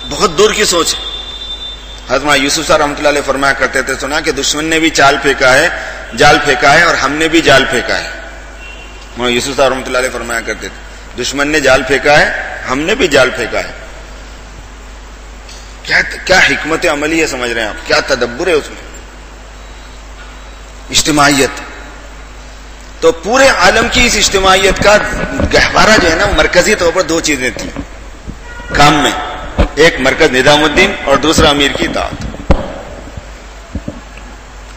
بہت دور کی سوچ. حضرت مولانا یوسف صاحب رحمۃ اللہ علیہ فرمایا کرتے تھے، سنا کہ دشمن نے بھی جال پھینکا ہے اور ہم نے بھی جال پھینکا ہے. مولانا یوسف صاحب رحمۃ اللہ علیہ فرمایا کرتے تھے، دشمن نے جال پھینکا ہے، ہم نے بھی جال پھینکا ہے. کیا حکمت عملی ہے، سمجھ رہے ہیں آپ؟ کیا تدبر ہے اس میں. اجتماعیت. تو پورے عالم کی اس اجتماعیت کا گہوارہ جو ہے نا، مرکزی طور پر 2 چیزیں تھیں کام میں. ایک مرکز نظام الدین اور دوسرا امیر کی اطاعت.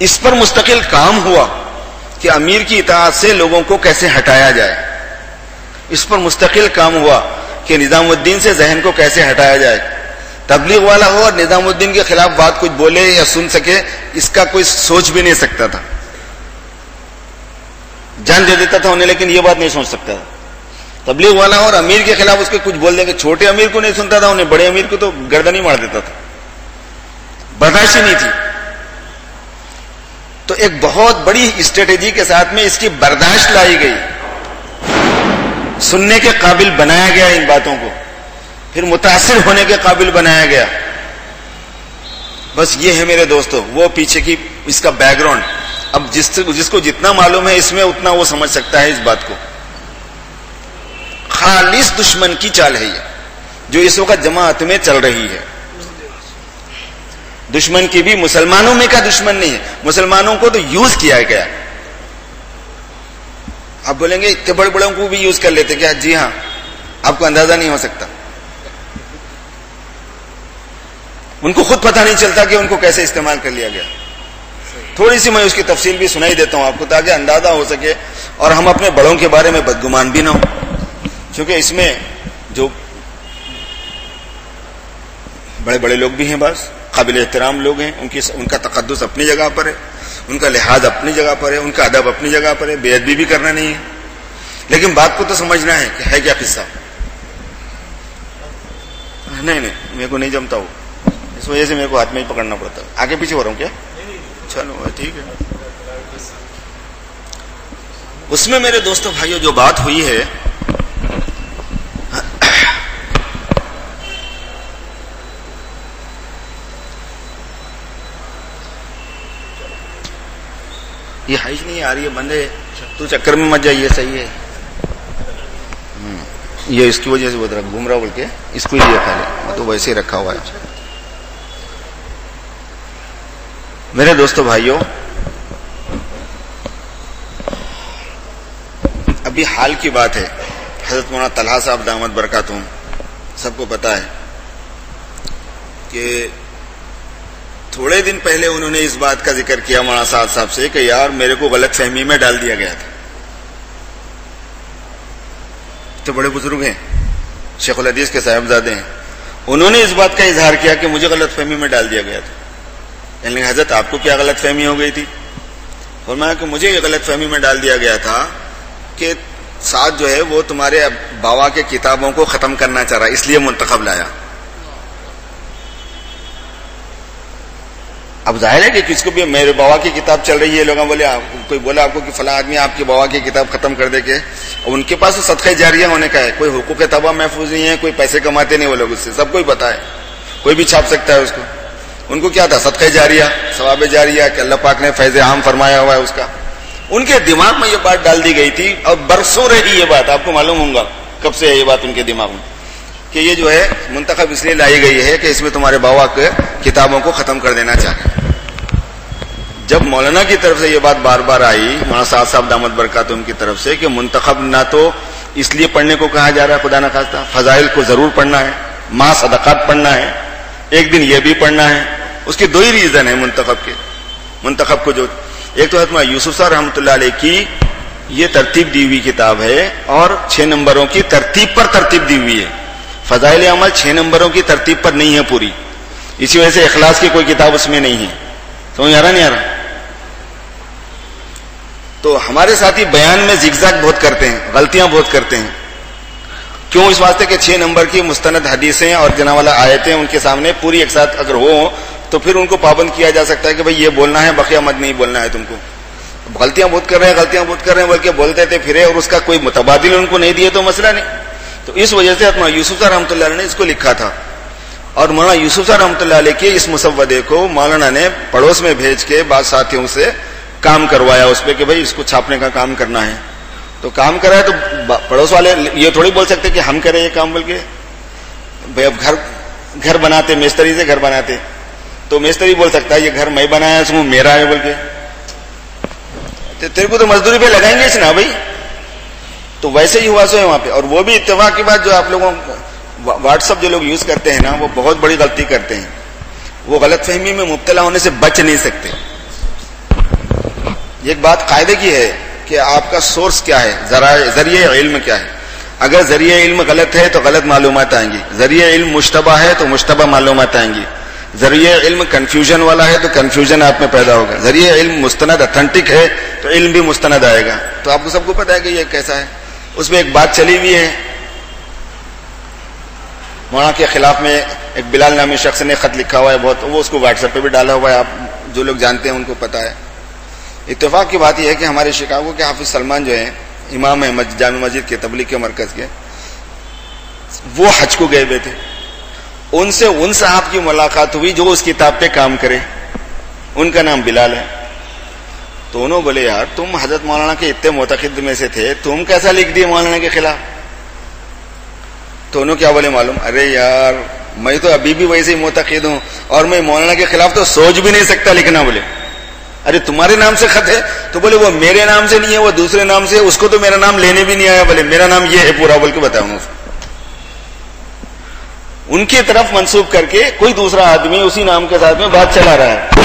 اس پر مستقل کام ہوا کہ امیر کی اطاعت سے لوگوں کو کیسے ہٹایا جائے. اس پر مستقل کام ہوا کہ نظام الدین سے ذہن کو کیسے ہٹایا جائے. تبلیغ والا ہو اور نظام الدین کے خلاف بات کچھ بولے یا سن سکے، اس کا کوئی سوچ بھی نہیں سکتا تھا. جان دے دیتا تھا انہیں، لیکن یہ بات نہیں سوچ سکتا تھا. تبلیغ والا ہو اور امیر کے خلاف اس کے کچھ بول دیں گے. چھوٹے امیر کو نہیں سنتا تھا انہیں، بڑے امیر کو تو گردن ہی مار دیتا تھا. برداشت ہی نہیں تھی. تو ایک بہت بڑی اسٹریٹجی کے ساتھ میں اس کی برداشت لائی گئی، سننے کے قابل بنایا گیا ان باتوں کو، پھر متاثر ہونے کے قابل بنایا گیا. بس یہ ہے میرے دوستو وہ پیچھے کی اس کا بیک گراؤنڈ. اب جس کو جتنا معلوم ہے اس میں، اتنا وہ سمجھ سکتا ہے اس بات کو. خالص دشمن کی چال ہے یہ، جو اس وقت جماعت میں چل رہی ہے. دشمن کی بھی مسلمانوں میں کا دشمن نہیں ہے، مسلمانوں کو تو یوز کیا گیا. آپ بولیں گے اتنے بڑے بڑوں کو بھی یوز کر لیتے کیا؟ جی ہاں، آپ کو اندازہ نہیں ہو سکتا. ان کو خود پتہ نہیں چلتا کہ ان کو کیسے استعمال کر لیا گیا. تھوڑی سی میں اس کی تفصیل بھی سنائی دیتا ہوں آپ کو، تاکہ اندازہ ہو سکے اور ہم اپنے بڑوں کے بارے میں بدگمان بھی نہ ہو. کیونکہ اس میں جو بڑے بڑے لوگ بھی ہیں، بعض قابل احترام لوگ ہیں، ان کا تقدس اپنی جگہ پر ہے، ان کا لحاظ اپنی جگہ پر ہے، ان کا ادب اپنی جگہ پر ہے، بے ادبی بھی کرنا نہیں ہے. لیکن بات کو تو سمجھنا ہے کہ ہے کیا قصہ. نہیں میرے کو نہیں جمتا ہو، اس وجہ سے میرے کو ہاتھ میں ہی پکڑنا پڑتا. آگے پیچھے ہو رہا ہوں کیا؟ چلو ٹھیک ہے. اس میں میرے دوستوں بھائیوں جو بات ہوئی ہے، یہ حائش نہیں آ رہی ہے، بند ہے، تو چکر میں مت جائیے. صحیح ہے. یہ اس کی وجہ سے ادھر گھوم رہا بول کے اس کو ہی لیا خالی، وہ تو ویسے ہی رکھا ہوا ہے. میرے دوستو بھائیوں، ابھی حال کی بات ہے. حضرت مولانا طلحہ صاحب دامت برکاتہم، سب کو پتا ہے کہ تھوڑے دن پہلے انہوں نے اس بات کا ذکر کیا مولانا سعد صاحب سے کہ یار میرے کو غلط فہمی میں ڈال دیا گیا تھا. تو بڑے بزرگ ہیں, شیخ الحدیث کے صاحبزادے ہیں, انہوں نے اس بات کا اظہار کیا کہ مجھے غلط فہمی میں ڈال دیا گیا تھا. یعنی حضرت آپ کو کیا غلط فہمی ہو گئی تھی؟ فرمایا کہ مجھے یہ غلط فہمی میں ڈال دیا گیا تھا کہ سعد جو ہے وہ تمہارے بابا کے کتابوں کو ختم کرنا چاہ رہا, اس لیے منتخب لایا. اب ظاہر ہے کہ کس کو بھی میرے بابا کی کتاب چل رہی ہے, لوگوں بولے کوئی بولا آپ کو کہ فلاں آدمی آپ کے بابا کی کتاب ختم کر دے کے, ان کے پاس تو صدقہ جاریہ ہونے کا ہے, کوئی حقوق طبع محفوظ نہیں ہے, کوئی پیسے کماتے نہیں وہ لوگ, اس سے سب کو ہی پتا ہے, کوئی بھی چھاپ سکتا ہے اس کو. ان کو کیا تھا صدقہ جاریہ, ثواب جاریہ کہ اللہ پاک نے فیض عام فرمایا ہوا ہے اس کا. ان کے دماغ میں یہ بات ڈال دی گئی تھی اور برسوں رہی یہ بات, آپ کو معلوم ہوگا کب سے ہے یہ بات ان کے دماغ میں, کہ یہ جو ہے منتخب اس لیے لائی گئی ہے کہ اس میں تمہارے بابا کے کتابوں کو ختم کر دینا چاہے. جب مولانا کی طرف سے یہ بات بار بار آئی, مولانا سعد صاحب دامت برکاتہم کی طرف سے, کہ منتخب نہ تو اس لیے پڑھنے کو کہا جا رہا ہے خدا نہ خواستہ, فضائل کو ضرور پڑھنا ہے, ماں صدقات پڑھنا ہے, ایک دن یہ بھی پڑھنا ہے. اس کے دو ہی ریزن ہیں منتخب کے. منتخب کو جو ایک تو حضرت یوسف صاحب رحمۃ اللہ علیہ کی یہ ترتیب دی ہوئی کتاب ہے, اور 6 نمبروں کی ترتیب پر ترتیب دی ہوئی ہے. فضائل عمل 6 نمبروں کی ترتیب پر نہیں ہے پوری, اسی وجہ سے اخلاص کی کوئی کتاب اس میں نہیں ہے. سمجھ آ رہا نہیں آ رہا؟ تو ہمارے ساتھی بیان میں زگزگ بہت کرتے ہیں, غلطیاں بہت کرتے ہیں. کیوں؟ اس واسطے کہ 6 نمبر کی مستند حدیثیں اور جناب والا آیتیں ان کے سامنے پوری ایک ساتھ اگر ہو تو پھر ان کو پابند کیا جا سکتا ہے کہ بھئی یہ بولنا ہے, بقیہ مت نہیں بولنا ہے تم کو. غلطیاں بہت کر رہے ہیں بلکہ بولتے تھے پھرے, اور اس کا کوئی متبادل ان کو نہیں دیے تو مسئلہ نہیں. تو اس وجہ سے مولانا یوسف صاحب رحمۃ اللہ علیہ نے اس کو لکھا تھا, اور مولانا یوسف صاحب رحمۃ اللہ علیہ کے اس مسودے کو مولانا نے پڑوس میں بھیج کے بعض ساتھیوں سے کام کروایا اس پہ کہ بھئی اس کو چھاپنے کا کام کرنا ہے. تو کام کرا ہے تو پڑوس والے یہ تھوڑی بول سکتے کہ ہم کریں یہ کام, بول کے بھئی اب گھر بناتے, میستری سے گھر بناتے, تو میستری بول سکتا ہے یہ گھر میں بنایا اس میں میرا ہے بول کے, تیرے کو تو مزدوری پہ لگائیں گے نا بھائی. تو ویسے ہی ہوا سو ہے وہاں پہ. اور وہ بھی اتفاق کی بات, جو آپ لوگوں واٹس ایپ جو لوگ یوز کرتے ہیں نا, وہ بہت بڑی غلطی کرتے ہیں. وہ غلط فہمی میں مبتلا ہونے سے بچ نہیں سکتے. ایک بات قاعدے کی ہے کہ آپ کا سورس کیا ہے, ذریعہ علم کیا ہے. اگر ذریعہ علم غلط ہے تو غلط معلومات آئیں گی, ذریعہ علم مشتبہ ہے تو مشتبہ معلومات آئیں گی, ذریعہ علم کنفیوژن والا ہے تو کنفیوژن آپ میں پیدا ہوگا, ذریعہ علم مستند اتھینٹک ہے تو علم بھی مستند آئے گا. تو آپ کو سب کو پتا ہے کہ یہ کیسا ہے. اس میں ایک بات چلی ہوئی ہے, مولانا کے خلاف میں ایک بلال نامی شخص نے خط لکھا ہوا ہے بہت, وہ اس کو واٹس ایپ پہ بھی ڈالا ہوا ہے, آپ جو لوگ جانتے ہیں ان کو پتا ہے. اتفاق کی بات یہ ہے کہ ہمارے شکاگو کے حافظ سلمان جو ہیں, امام ہیں جامع مسجد کے تبلیغ کے مرکز کے, وہ حج کو گئے ہوئے تھے. ان سے ان صاحب کی ملاقات ہوئی جو اس کتاب پہ کام کرے, ان کا نام بلال ہے. تو انہوں بولے یار تم حضرت مولانا کے اتنے معتقد میں سے تھے, تم کیسا لکھ دیے مولانا کے خلاف؟ تو انہوں کیا بولے معلوم, ارے یار میں تو ابھی بھی ویسے ہی معتقد ہوں, اور میں مولانا کے خلاف تو سوچ بھی نہیں سکتا لکھنا. بولے ارے تمہارے نام سے خط ہے؟ تو بولے وہ میرے نام سے نہیں ہے, وہ دوسرے نام سے, اس کو تو میرا نام لینے بھی نہیں آیا. بولے میرا نام یہ ہے پورا, بول کے بتاؤں. ان کی طرف منسوب کر کے کوئی دوسرا آدمی اسی نام کے ساتھ میں بات چلا رہا ہے,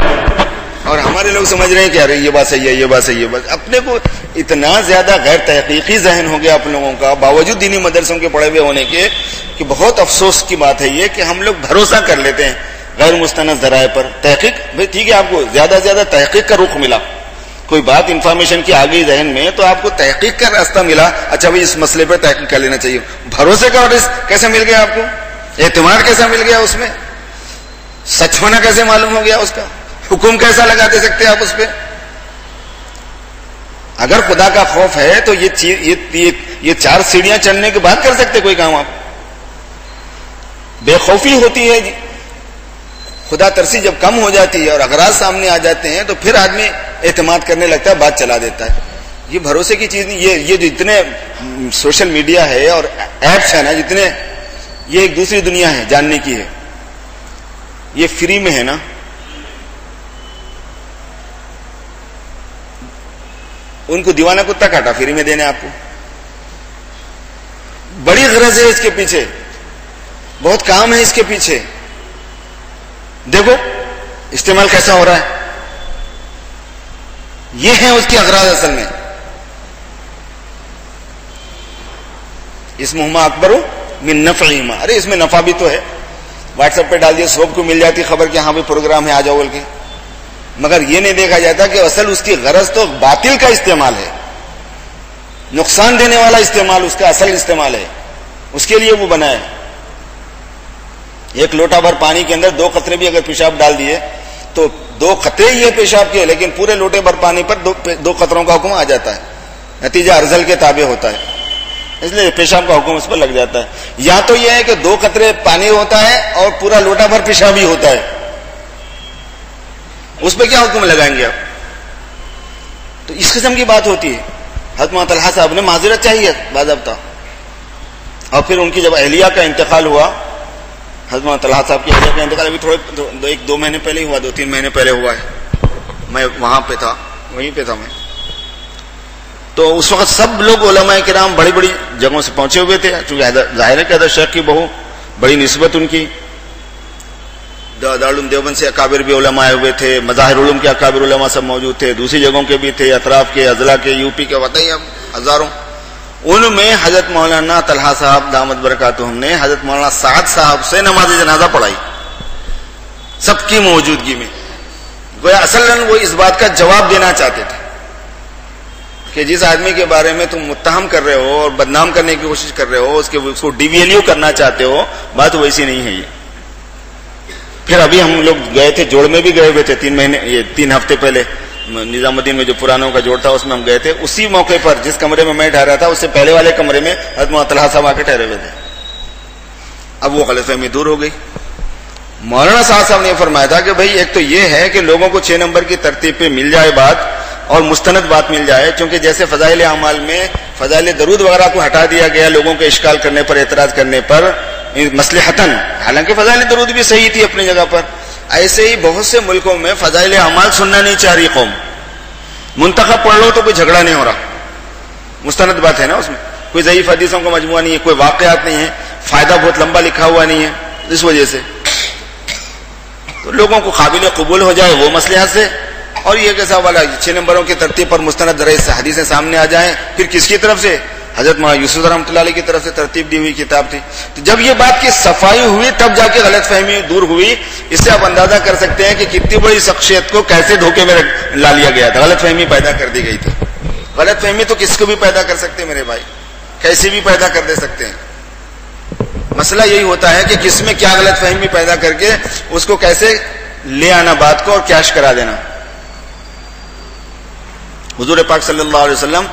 اور ہمارے لوگ سمجھ رہے ہیں کہ ارے یہ بات صحیح ہے, یہ بات صحیح ہے. بس اپنے کو اتنا زیادہ غیر تحقیقی ذہن ہو گیا آپ لوگوں کا, باوجود دینی مدرسوں کے پڑھے ہوئے ہونے کے, کہ بہت افسوس کی بات ہے یہ کہ ہم لوگ بھروسہ کر لیتے ہیں غیر مستند ذرائع پر. تحقیق بھائی ٹھیک ہے, آپ کو زیادہ سے زیادہ تحقیق کا رخ ملا, کوئی بات انفارمیشن کی آ گئی ذہن میں تو آپ کو تحقیق کا راستہ ملا, اچھا بھائی اس مسئلے پر تحقیق کر لینا چاہیے. بھروسے کا کیسے مل گیا آپ کو, اعتماد کیسا مل گیا اس میں, سچ ہونا کیسے معلوم ہو گیا, اس کا حکم کیسا لگا دے سکتے آپ اس پہ؟ اگر خدا کا خوف ہے تو یہ 4 سیڑھیاں چڑھنے کے بعد کر سکتے کوئی کام. آپ بے خوفی ہوتی ہے, خدا ترسی جب کم ہو جاتی ہے اور اغراض سامنے آ جاتے ہیں تو پھر آدمی اعتماد کرنے لگتا ہے, بات چلا دیتا ہے. یہ بھروسے کی چیز نہیں. یہ جو اتنے سوشل میڈیا ہے اور ایپس ہیں نا جتنے, یہ ایک دوسری دنیا ہے جاننے کی ہے. یہ فری میں ہے نا, ان کو دیوانہ کتا کاٹا فری میں دینے آپ کو. بڑی غرض ہے اس کے پیچھے, بہت کام ہے اس کے پیچھے. دیکھو استعمال کیسا ہو رہا ہے؟ یہ ہیں اس کی اغراض اصل میں. اسمہما اکبر من نفعہما. ارے اس میں نفع بھی تو ہے. واٹس ایپ پہ ڈال دیے سب کو مل جاتی خبر کہ ہاں بھی پروگرام ہے آ جاؤ بول کے. مگر یہ نہیں دیکھا جاتا کہ اصل اس کی غرض تو باطل کا استعمال ہے, نقصان دینے والا استعمال اس کا اصل استعمال ہے, اس کے لیے وہ بنا ہے. ایک لوٹا بھر پانی کے اندر 2 قطرے بھی اگر پیشاب ڈال دیے تو 2 قطرے یہ پیشاب کے, لیکن پورے لوٹے بھر پانی پر 2 قطروں کا حکم آ جاتا ہے. نتیجہ ارزل کے تابع ہوتا ہے, اس لیے پیشاب کا حکم اس پر لگ جاتا ہے. یا تو یہ ہے کہ 2 قطرے پانی ہوتا ہے اور پورا لوٹا بھر پیشاب ہی ہوتا ہے, اس پہ کیا حکم لگائیں گے آپ؟ تو اس قسم کی بات ہوتی ہے. حضرت طلحہ صاحب نے معذرت چاہیے باضابطہ, اور پھر ان کی جب اہلیہ کا انتقال ہوا, حضرت طلحہ صاحب کی اہلیہ کا انتقال ابھی تھوڑے 1-2 مہینے پہلے ہی ہوا, 2-3 مہینے پہلے ہوا ہے. میں وہاں پہ تھا, وہیں پہ تھا میں. تو اس وقت سب لوگ علماء کرام بڑی بڑی جگہوں سے پہنچے ہوئے تھے, چونکہ ظاہر ہے کہ حضرت شیخ کی بہو بڑی نسبت ان کی. دارالعلوم دیوبند سے اکابر بھی علماء آئے ہوئے تھے, مظاہر علوم کے اکابر علماء سب موجود تھے, دوسری جگہوں کے بھی تھے, اطراف کے, اضلاع کے, یو پی کے, بتائیے ہزاروں. ان میں حضرت مولانا طلحہ صاحب دامت برکاتہم نے حضرت مولانا سعد صاحب سے نماز جنازہ پڑھائی سب کی موجودگی میں. گویا اصلاً وہ اس بات کا جواب دینا چاہتے تھے کہ جس آدمی کے بارے میں تم متہم کر رہے ہو اور بدنام کرنے کی کوشش کر رہے ہو, اس کو ڈی ویلیو کرنا چاہتے ہو, بات ویسی نہیں ہے یہ. پھر ابھی ہم لوگ گئے تھے, جوڑ میں بھی گئے ہوئے تھے 3 ہفتے پہلے, نظام الدین میں جو پرانوں کا جوڑ تھا اس میں ہم گئے تھے. اسی موقع پر جس کمرے میں میں ٹھہرا تھا اس سے پہلے والے کمرے میں حضرت طلحہ صاحب آ کے ٹھہرے ہوئے تھے. اب وہ غلط فہمی دور ہو گئی. مولانا صاحب نے فرمایا تھا کہ بھائی ایک تو یہ ہے کہ لوگوں کو 6 نمبر کی ترتیب پہ مل جائے بات, اور مستند بات مل جائے, چونکہ جیسے فضائل اعمال میں فضائل درود وغیرہ کو ہٹا دیا گیا لوگوں کے اشکال کرنے پر, اعتراض کرنے پر مصلحتاً, حالانکہ فضائل درود بھی صحیح تھی اپنی جگہ پر, ایسے ہی بہت سے ملکوں میں فضائل اعمال سننا نہیں چاہ رہی قوم. منتخب پڑھ لو تو کوئی جھگڑا نہیں ہو رہا, مستند بات ہے نا, اس میں کوئی ضعیف حدیثوں کا مجموعہ نہیں ہے, کوئی واقعات نہیں ہے, فائدہ بہت لمبا لکھا ہوا نہیں ہے. اس وجہ سے تو لوگوں کو قابل قبول ہو جائے وہ مصلحت سے, اور یہ کیسا والا 6 نمبروں کی ترتیب پر مستند حدیثیں سامنے آ جائیں. پھر کس کی طرف سے؟ حضرت مولانا یوسف رحمۃ اللہ علیہ کی طرف سے ترتیب دی ہوئی کتاب تھی. تو جب یہ بات کی صفائی ہوئی تب جا کے غلط فہمی دور ہوئی. اس سے آپ اندازہ کر سکتے ہیں کہ کتنی بڑی شخصیت کو کیسے دھوکے میں لا لیا گیا تھا, غلط فہمی پیدا کر دی گئی تھی. غلط فہمی تو کس کو بھی پیدا کر سکتے میرے بھائی, کیسے بھی پیدا کر دے سکتے ہیں. مسئلہ یہی ہوتا ہے کہ کس میں کیا غلط فہمی پیدا کر کے اس کو کیسے لے آنا بات کو اور کیش کرا دینا. حضور پاک صلی اللہ علیہ وسلم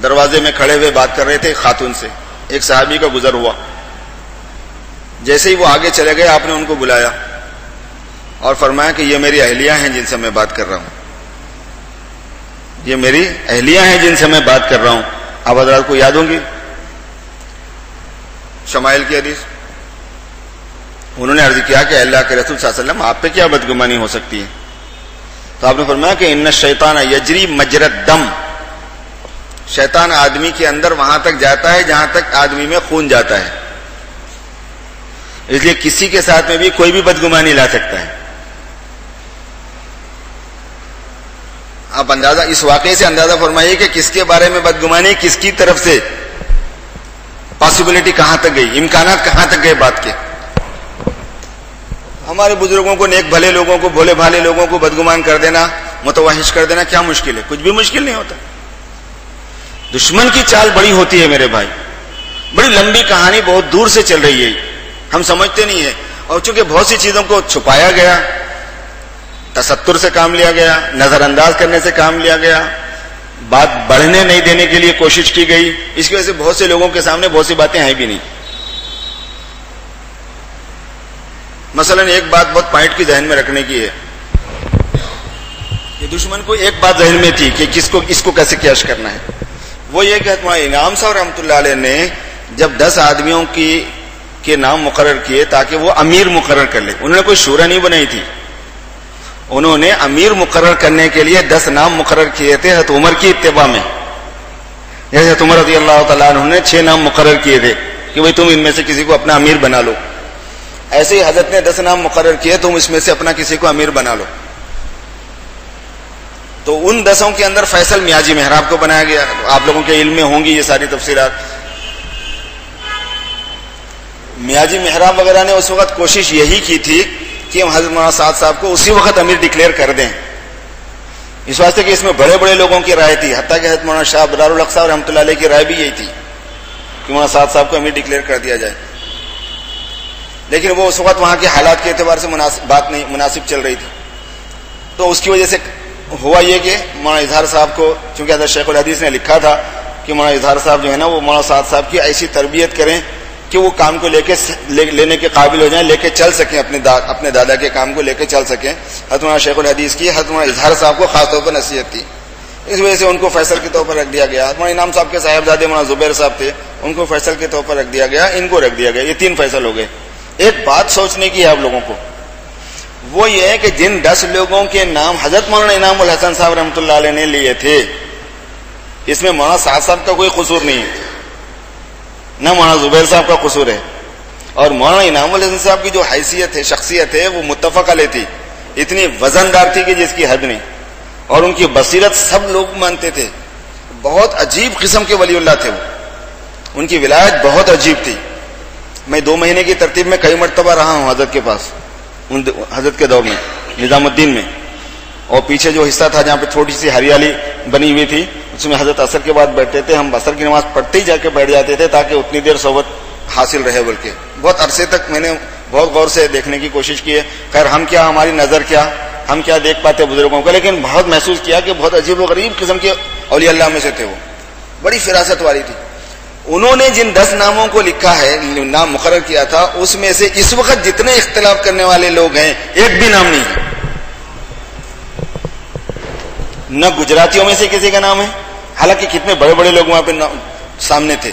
دروازے میں کھڑے ہوئے بات کر رہے تھے خاتون سے, ایک صحابی کا گزر ہوا. جیسے ہی وہ آگے چلے گئے آپ نے ان کو بلایا اور فرمایا کہ یہ میری اہلیہ ہیں جن سے میں بات کر رہا ہوں, یہ میری اہلیہ ہیں جن سے میں بات کر رہا ہوں. آپ حضرات کو یاد ہوں گی شمائل کی حدیث. انہوں نے عرض کیا کہ اللہ کے رسول صلی اللہ علیہ وسلم آپ پہ کیا بدگمانی ہو سکتی ہے؟ تو آپ نے فرمایا کہ ان الشیطان یجری مجری الدم, شیطان آدمی کے اندر وہاں تک جاتا ہے جہاں تک آدمی میں خون جاتا ہے, اس لیے کسی کے ساتھ میں بھی کوئی بھی بدگمانی لا سکتا ہے. آپ اندازہ اس واقعے سے اندازہ فرمائیے کہ کس کے بارے میں بدگمانی, کس کی طرف سے, پاسبلٹی کہاں تک گئی, امکانات کہاں تک گئے بات کے. ہمارے بزرگوں کو, نیک بھلے لوگوں کو, بھولے بھالے لوگوں کو بدگمان کر دینا, متوحش کر دینا کیا مشکل ہے؟ کچھ بھی مشکل نہیں ہوتا. دشمن کی چال بڑی ہوتی ہے میرے بھائی, بڑی لمبی کہانی بہت دور سے چل رہی ہے, ہم سمجھتے نہیں ہیں. اور چونکہ بہت سی چیزوں کو چھپایا گیا, تستر سے کام لیا گیا, نظر انداز کرنے سے کام لیا گیا, بات بڑھنے نہیں دینے کے لیے کوشش کی گئی, اس کی وجہ سے بہت سے لوگوں کے سامنے بہت سی باتیں ہیں بھی نہیں. مثلا ایک بات بہت پوائنٹ کی ذہن میں رکھنے کی ہے کہ دشمن کو ایک بات ذہن میں تھی کہ اس کو کیسے کیش کرنا ہے. وہ یہ کہ انعام صاحب رحمۃ اللہ علیہ نے جب 10 آدمیوں کے نام مقرر کیے تاکہ وہ امیر مقرر کر لے, انہوں نے کوئی شورا نہیں بنائی تھی, انہوں نے امیر مقرر کرنے کے لیے 10 نام مقرر کیے تھے حضرت عمر کی اتباع میں. جیسے حضرت عمر رضی اللہ تعالیٰ عنہ نے 6 نام مقرر کیے تھے کہ بھئی تم ان میں سے کسی کو اپنا امیر بنا لو. ایسے ہی حضرت نے 10 نام مقرر کیے، تم اس میں سے اپنا کسی کو امیر بنا لو. تو ان 10 کے اندر فیصل میاجی محراب کو بنایا گیا. آپ لوگوں کے علم میں ہوں گی یہ ساری تفصیلات. میاجی محراب وغیرہ نے اس وقت کوشش یہی کی تھی کہ ہم حضرت مولانا سعد صاحب کو اسی وقت امیر ڈکلیئر کر دیں، اس واسطے کہ اس میں بڑے بڑے لوگوں کی رائے تھی، حتیٰ کہ حضرت مولانا شاہ ابرار الحق صاحب رحمۃ اللہ علیہ کی رائے بھی یہی تھی کہ مولانا سعد صاحب کو امیر ڈکلیئر کر دیا جائے. لیکن وہ اس وقت وہاں کے حالات کے اعتبار سے بات نہیں مناسب چل رہی تھی. تو اس کی وجہ سے ہوا یہ کہ مولانا اظہار صاحب کو، چونکہ حضرت شیخ الحدیث نے لکھا تھا کہ مولانا اظہار صاحب جو ہے نا وہ مولانا سعد صاحب کی ایسی تربیت کریں کہ وہ کام کو لینے کے قابل ہو جائیں، لے کے چل سکیں، اپنے دادا کے کام کو لے کے چل سکیں. حضرت مولانا شیخ الحدیث کی حضرت مولانا اظہار صاحب کو خاص طور پر نصیحت تھی، اس وجہ سے ان کو فیصل کے طور پر رکھ دیا گیا. حضرت مولانا انعام صاحب کے صاحبزادے مولانا زبیر صاحب تھے، ان کو فیصل کے طور پر رکھ دیا گیا، ان کو رکھ دیا گیا. یہ 3 فیصل ہو گئے. ایک بات سوچنے کی ہے آپ لوگوں کو، وہ یہ ہے کہ جن 10 لوگوں کے نام حضرت مولانا انعام الحسن صاحب رحمۃ اللہ علیہ نے لیے تھے، اس میں مولانا سعد صاحب کا کوئی قصور نہیں ہے، نہ مولانا زبیر صاحب کا قصور ہے. اور مولانا انعام الحسن صاحب کی جو حیثیت ہے، شخصیت ہے، وہ متفق علیہ تھی، اتنی وزندار تھی کہ جس کی حد نہیں. اور ان کی بصیرت سب لوگ مانتے تھے. بہت عجیب قسم کے ولی اللہ تھے وہ، ان کی ولایت بہت عجیب تھی. میں 2 مہینے کی ترتیب میں کئی مرتبہ رہا ہوں حضرت کے پاس، حضرت کے دور میں نظام الدین میں. اور پیچھے جو حصہ تھا جہاں پہ چھوٹی سی ہریالی بنی ہوئی تھی، اس میں حضرت عصر کے بعد بیٹھتے تھے. ہم عصر کی نماز پڑھتے ہی جا کے بیٹھ جاتے تھے تاکہ اتنی دیر صحبت حاصل رہے. بلکہ بہت عرصے تک میں نے بہت غور سے دیکھنے کی کوشش کی ہے. خیر ہم کیا، ہماری نظر کیا، ہم کیا دیکھ پاتے بزرگوں کا، لیکن بہت محسوس کیا کہ بہت عجیب و غریب قسم کے اولیاء اللہ میں سے تھے. وہ بڑی فراست والی تھی. انہوں نے جن 10 ناموں کو لکھا ہے، نام مقرر کیا تھا، اس میں سے اس وقت جتنے اختلاف کرنے والے لوگ ہیں ایک بھی نام نہیں ہے. نہ گجراتیوں میں سے کسی کا نام ہے، حالانکہ کتنے بڑے بڑے لوگ وہاں پہ سامنے تھے.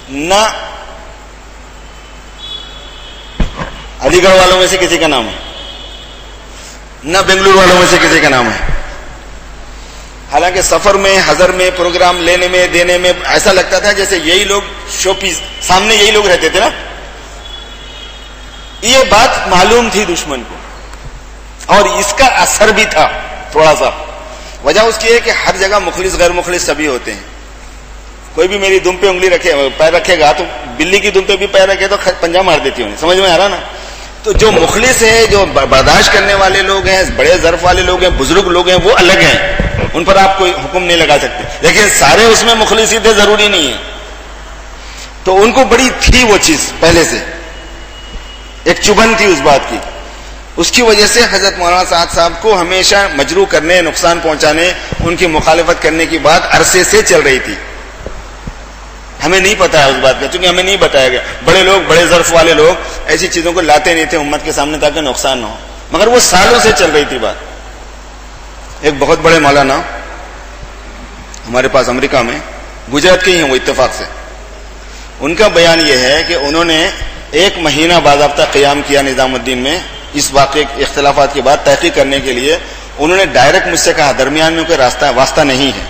نہ علی گڑھ والوں میں سے کسی کا نام ہے، نہ بنگلور والوں میں سے کسی کا نام ہے. حالانکہ سفر میں، حضر میں، پروگرام لینے میں، دینے میں ایسا لگتا تھا جیسے یہی لوگ شو پیس سامنے یہی لوگ رہتے تھے نا. یہ بات معلوم تھی دشمن کو، اور اس کا اثر بھی تھا تھوڑا سا. وجہ اس کی ہے کہ ہر جگہ مخلص غیر مخلص سبھی ہوتے ہیں. کوئی بھی میری دم پہ انگلی رکھے، پیر رکھے گا تو بلی کی دم پہ بھی پیر رکھے تو پنجہ مار دیتی ہوں. سمجھ میں آ رہا نا؟ تو جو مخلص ہے، جو برداشت کرنے والے لوگ ہیں، بڑے ظرف والے لوگ ہیں، بزرگ لوگ ہیں، وہ الگ ہیں، ان پر آپ کوئی حکم نہیں لگا سکتے. لیکن سارے اس میں مخلص ہی تھے ضروری نہیں ہے. تو ان کو بڑی تھی وہ چیز، پہلے سے ایک چبھن تھی اس بات کی. اس کی وجہ سے حضرت مولانا سعد صاحب کو ہمیشہ مجروح کرنے، نقصان پہنچانے، ان کی مخالفت کرنے کی بات عرصے سے چل رہی تھی. ہمیں نہیں پتا ہے اس بات کا، چونکہ ہمیں نہیں بتایا گیا. بڑے لوگ، بڑے ظرف والے لوگ ایسی چیزوں کو لاتے نہیں تھے امت کے سامنے تاکہ نقصان نہ ہو، مگر وہ سالوں سے چل رہی تھی بات. ایک بہت بڑے مولانا ہمارے پاس امریکہ میں، گجرات کے ہی ہیں وہ اتفاق سے. ان کا بیان یہ ہے کہ انہوں نے 1 مہینہ باضابطہ قیام کیا نظام الدین میں اس واقعے اختلافات کے بعد تحقیق کرنے کے لیے. انہوں نے ڈائریکٹ مجھ سے کہا، درمیان میں کوئی واسطہ نہیں ہے.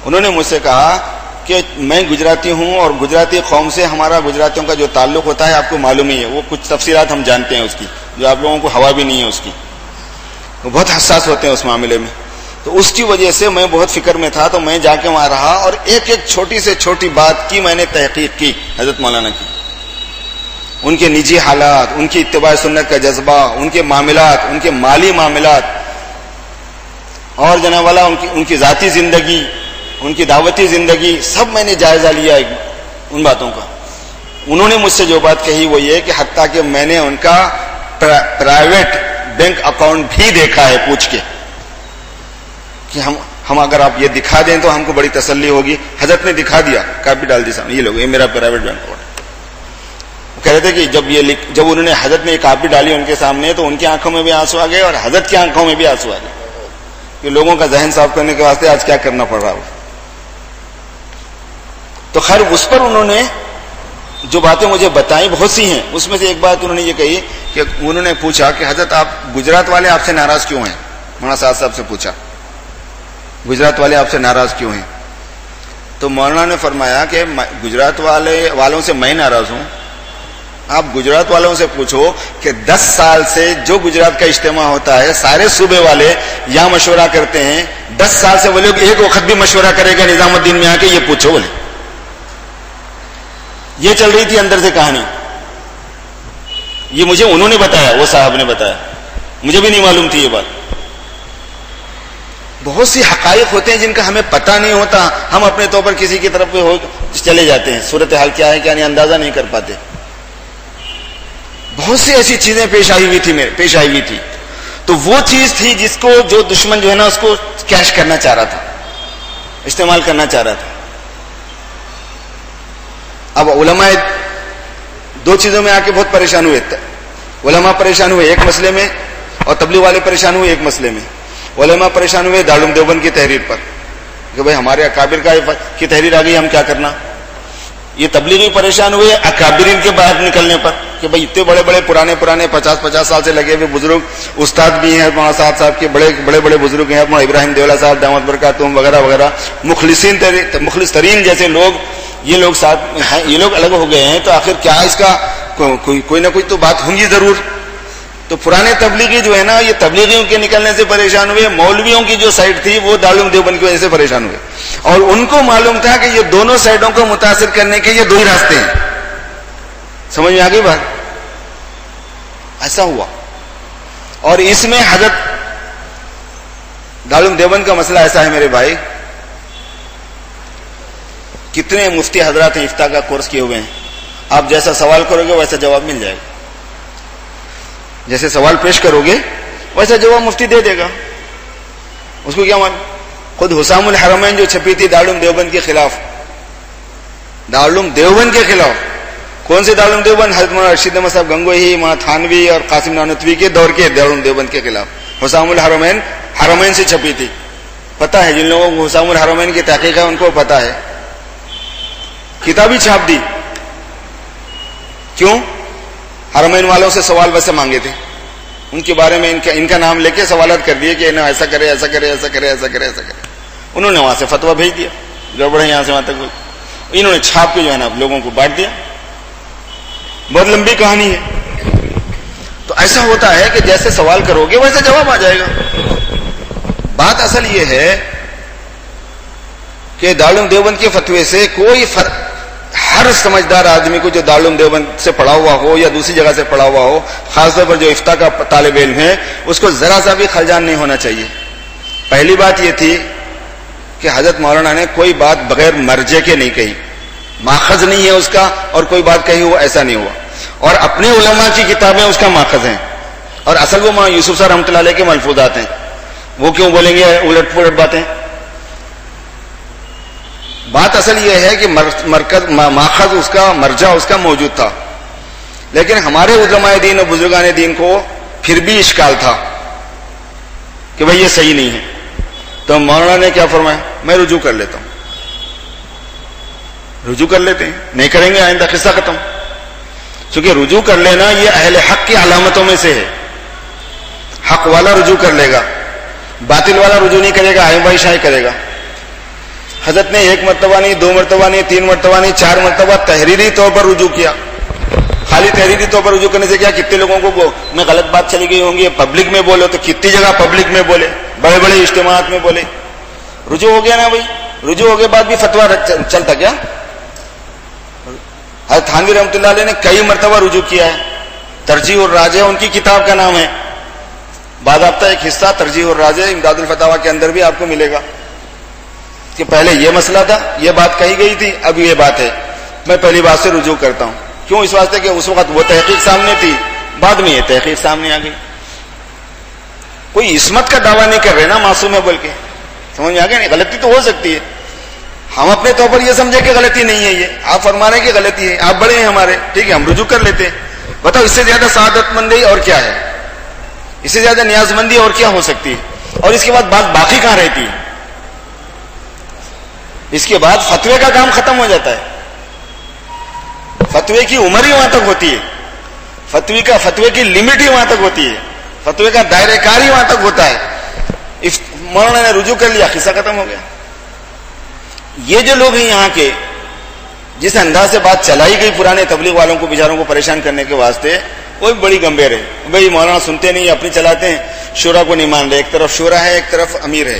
انہوں نے مجھ سے کہا کہ میں گجراتی ہوں اور گجراتی قوم سے ہمارا گجراتیوں کا جو تعلق ہوتا ہے آپ کو معلوم ہی ہے. وہ کچھ تفصیلات ہم جانتے ہیں اس کی، جو آپ لوگوں کو ہوا بھی نہیں ہے اس کی. وہ بہت حساس ہوتے ہیں اس معاملے میں. تو اس کی وجہ سے میں بہت فکر میں تھا. تو میں جا کے وہاں رہا اور ایک ایک چھوٹی سے چھوٹی بات کی میں نے تحقیق کی حضرت مولانا کی. ان کے نجی حالات، ان کی اتباع سنت کا جذبہ، ان کے معاملات، ان کے مالی معاملات، اور جناب والا ان کی ذاتی زندگی، ان کی دعوتی زندگی، سب میں نے جائزہ لیا ان باتوں کا. انہوں نے مجھ سے جو بات کہی وہ یہ کہ حتیٰ کہ میں نے ان کا پرائیویٹ بینک اکاؤنٹ بھی دیکھا ہے پوچھ کے کہ ہم اگر آپ یہ دکھا دیں تو ہم کو بڑی تسلی ہوگی. حضرت نے دکھا دیا، کاپی ڈال دی سامنے، یہ لوگ، یہ میرا پرائیویٹ بینک اکاؤنٹ. کہہ رہے تھے کہ جب انہوں نے حضرت نے یہ کاپی ڈالی ان کے سامنے تو ان کی آنکھوں میں بھی آنسو آ گئے اور حضرت کی آنکھوں میں بھی آنسو آ گئے کہ لوگوں کا ذہن صاف کرنے کے واسطے آج کیا کرنا پڑ رہا ہو. تو خیر اس پر انہوں نے جو باتیں مجھے بتائیں بہت سی ہیں. اس میں سے ایک بات انہوں نے یہ کہی کہ انہوں نے پوچھا کہ حضرت آپ گجرات والے آپ سے ناراض کیوں ہیں؟ مولانا صاحب سے پوچھا گجرات والے آپ سے ناراض کیوں ہیں؟ تو مولانا نے فرمایا کہ گجرات والوں سے میں ناراض ہوں، آپ گجرات والوں سے پوچھو کہ 10 سال سے جو گجرات کا اجتماع ہوتا ہے سارے صوبے والے یہاں مشورہ کرتے ہیں. 10 سال سے وہ لوگ ایک وقت بھی مشورہ کرے گا نظام الدین میں آ کے؟ یہ پوچھو بولے. یہ چل رہی تھی اندر سے کہانی. یہ مجھے انہوں نے بتایا, وہ صاحب نے بتایا, مجھے بھی نہیں معلوم تھی یہ بات. بہت سی حقائق ہوتے ہیں جن کا ہمیں پتہ نہیں ہوتا, ہم اپنے طور پر کسی کی طرف چلے جاتے ہیں. صورتحال کیا ہے کیا نہیں اندازہ نہیں کر پاتے. بہت سی ایسی چیزیں پیش آئی ہوئی تھی. تو وہ چیز تھی جس کو جو دشمن جو ہے نا اس کو کیش کرنا چاہ رہا تھا, استعمال کرنا چاہ رہا تھا. اب علماء 2 چیزوں میں آ کے بہت پریشان ہوئے. علماء پریشان ہوئے ایک مسئلے میں, اور تبلیغ والے پریشان ہوئے ایک مسئلے میں. علماء پریشان ہوئے دارالعلوم دیوبند کی تحریر پر کہ بھئی ہمارے اکابر کی تحریر آ گئی, ہم کیا کرنا. یہ تبلیغی پریشان ہوئے اکابرین کے باہر نکلنے پر کہ بھئی اتنے بڑے بڑے پرانے 50 سال سے لگے ہوئے بزرگ استاد بھی ہیں, مولانا صاحب کے بڑے بزرگ ہیں, مولانا ابراہیم دیولا صاحب دامت برکاتہم وغیرہ وغیرہ, مخلص ترین جیسے لوگ, یہ لوگ ساتھ ہیں, یہ لوگ الگ ہو گئے ہیں. تو آخر کیا اس کا کوئی نہ کوئی تو بات ہوں گی ضرور. تو پرانے تبلیغی جو ہے نا یہ تبلیغیوں کے نکلنے سے پریشان ہوئے, مولویوں کی جو سائڈ تھی وہ دارالعلوم دیوبند کی وجہ سے پریشان ہوئے. اور ان کو معلوم تھا کہ یہ دونوں سائڈوں کو متاثر کرنے کے یہ 2 ہی راستے ہیں. سمجھ میں آ گئی بات؟ ایسا ہوا. اور اس میں حضرت دارالعلوم دیوبند کا مسئلہ ایسا ہے میرے بھائی, کتنے مفتی حضرات ہیں افتاء کا کورس کیے ہوئے ہیں. آپ جیسا سوال کرو گے ویسا جواب مل جائے گا, جیسے سوال پیش کرو گے ویسا جواب مفتی دے دے گا. اس کو کیا مان, خود حسام الحرمین جو چھپی تھی دارالعلوم دیوبند کے خلاف, دارالعلوم دیوبند کے خلاف, کون سے دارالعلوم دیوبند؟ حضرت مولانا رشید احمد صاحب گنگوہی, مولانا تھانوی اور قاسم نانوتوی کے دور کے دارالعلوم دیوبند کے خلاف حسام الحرمین حرمین سے چھپی تھی. پتہ ہے جن لوگوں کو حسام الحرمین کی تحقیق ہے ان کو پتہ ہے. کتابی چھاپ دی. کیوں؟ حرمین والوں سے سوال ویسے مانگے تھے, ان کے بارے میں ان کا نام لے کے سوالات کر دیے کہ انہیں ایسا کرے ایسا کرے ایسا کرے ایسا کرے ایسا کرے. انہوں نے وہاں سے فتویٰ بھیج دیا, گڑبڑ ہے یہاں سے وہاں تک, انہوں نے چھاپ کے جو ہے نا لوگوں کو بانٹ دیا. بہت لمبی کہانی ہے. تو ایسا ہوتا ہے کہ جیسے سوال کرو گے ویسے جواب آ جائے گا. بات اصل یہ ہے کہ دارالعلوم دیوبند کے فتوے سے کوئی فرق, ہر سمجھدار آدمی کو جو دارالعلوم دیوبند سے پڑھا ہوا ہو یا دوسری جگہ سے پڑھا ہوا ہو, خاص طور پر جو افتاء کا طالب علم ہے, اس کو ذرا سا بھی خلجان نہیں ہونا چاہیے. پہلی بات یہ تھی کہ حضرت مولانا نے کوئی بات بغیر مرجع کے نہیں کہی, ماخذ نہیں ہے اس کا, اور کوئی بات کہی ہو ایسا نہیں ہوا. اور اپنے علماء کی کتابیں اس کا ماخذ ہیں, اور اصل وہ مولانا یوسف صاحب رحمۃ اللہ علیہ کے ملفوظات ہیں. وہ کیوں بولیں گے الٹ پلٹ باتیں؟ بات اصل یہ ہے کہ ماخذ اس کا, مرجع اس کا موجود تھا. لیکن ہمارے علماء دین اور بزرگان دین کو پھر بھی اشکال تھا کہ بھئی یہ صحیح نہیں ہے. تو مولانا نے کیا فرمایا, میں رجوع کر لیتا ہوں. رجوع کر لیتے ہیں, نہیں کریں گے آئندہ قصہ ختم. چونکہ رجوع کر لینا یہ اہل حق کی علامتوں میں سے ہے. حق والا رجوع کر لے گا, باطل والا رجوع نہیں کرے گا, آئیں بائی شاہی کرے گا. حضرت نے 1 مرتبہ نہیں, 2 مرتبہ نہیں, 3 مرتبہ نہیں, 4 مرتبہ تحریری طور پر رجوع کیا. خالی تحریری طور پر رجوع کرنے سے کیا, کتنے لوگوں کو میں غلط بات چلی گئی ہوں گی, پبلک میں بولے تو کتنی جگہ پبلک میں بولے, بڑے بڑے اجتماعات میں بولے. رجوع ہو گیا نا بھائی. رجوع ہو گئے بعد بھی فتویٰ چلتا کیا؟ حضرت تھانوی رحمۃ اللہ علیہ نے کئی مرتبہ رجوع کیا ہے. ترجیح الراجح ان کی کتاب کا نام ہے. باضابطہ ایک حصہ ترجیح الراجح امداد الفتاویٰ کے اندر بھی آپ کو ملے گا کہ پہلے یہ مسئلہ تھا, یہ بات کہی گئی تھی, اب یہ بات ہے, میں پہلی بات سے رجوع کرتا ہوں. کیوں؟ اس واسطے کہ اس وقت وہ تحقیق سامنے تھی, بعد میں یہ تحقیق سامنے آ گئی. کوئی عصمت کا دعویٰ نہیں کر رہے نا معصوم ہے بول کے, سمجھ میں آ گیا نہیں؟ غلطی تو ہو سکتی ہے, ہم اپنے طور پر یہ سمجھے کہ غلطی نہیں ہے, یہ آپ فرما رہے ہیں کہ غلطی ہے, آپ بڑے ہیں ہمارے, ٹھیک ہے, ہم رجوع کر لیتے ہیں. بتاؤ اس سے زیادہ سعادت مندی اور کیا ہے, اس سے زیادہ نیاز مندی اور کیا ہو سکتی ہے؟ اور اس کے بعد بات باقی کہاں رہتی ہے؟ اس کے بعد فتوے کا کام ختم ہو جاتا ہے. فتوے کی عمر ہی وہاں تک ہوتی ہے, فتوے کی لمٹ ہی وہاں تک ہوتی ہے, فتوے کا دائرہ کار ہی وہاں تک ہوتا ہے. مولانا نے رجوع کر لیا, قصہ ختم ہو گیا. یہ جو لوگ ہیں یہاں کے جس انداز سے بات چلائی گئی پرانے تبلیغ والوں کو بیچاروں کو پریشان کرنے کے واسطے، وہ بھی بڑی گمبھیر ہے. بھائی مولانا سنتے نہیں، اپنی چلاتے ہیں، شورا کو نہیں مان رہے. ایک طرف شورا ہے، ایک طرف امیر ہے.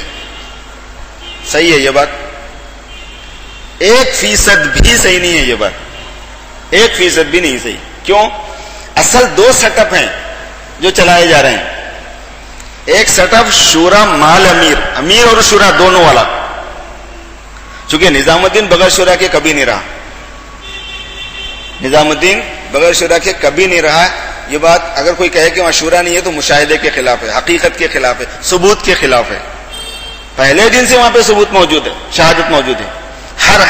صحیح ہے یہ بات؟ 1% بھی صحیح نہیں ہے یہ بات، 1% بھی نہیں صحیح. کیوں؟ اصل 2 سیٹ اپ ہیں جو چلائے جا رہے ہیں. ایک سیٹ اپ شورا مال امیر، امیر اور شورا دونوں والا. چونکہ نظام الدین بغیر شورا کے کبھی نہیں رہا، نظام الدین بغیر شورا کے کبھی نہیں رہا. یہ بات اگر کوئی کہے کہ وہاں شورا نہیں ہے تو مشاہدے کے خلاف ہے، حقیقت کے خلاف ہے، ثبوت کے خلاف ہے. پہلے دن سے وہاں پہ ثبوت موجود ہے، شہادت موجود ہے.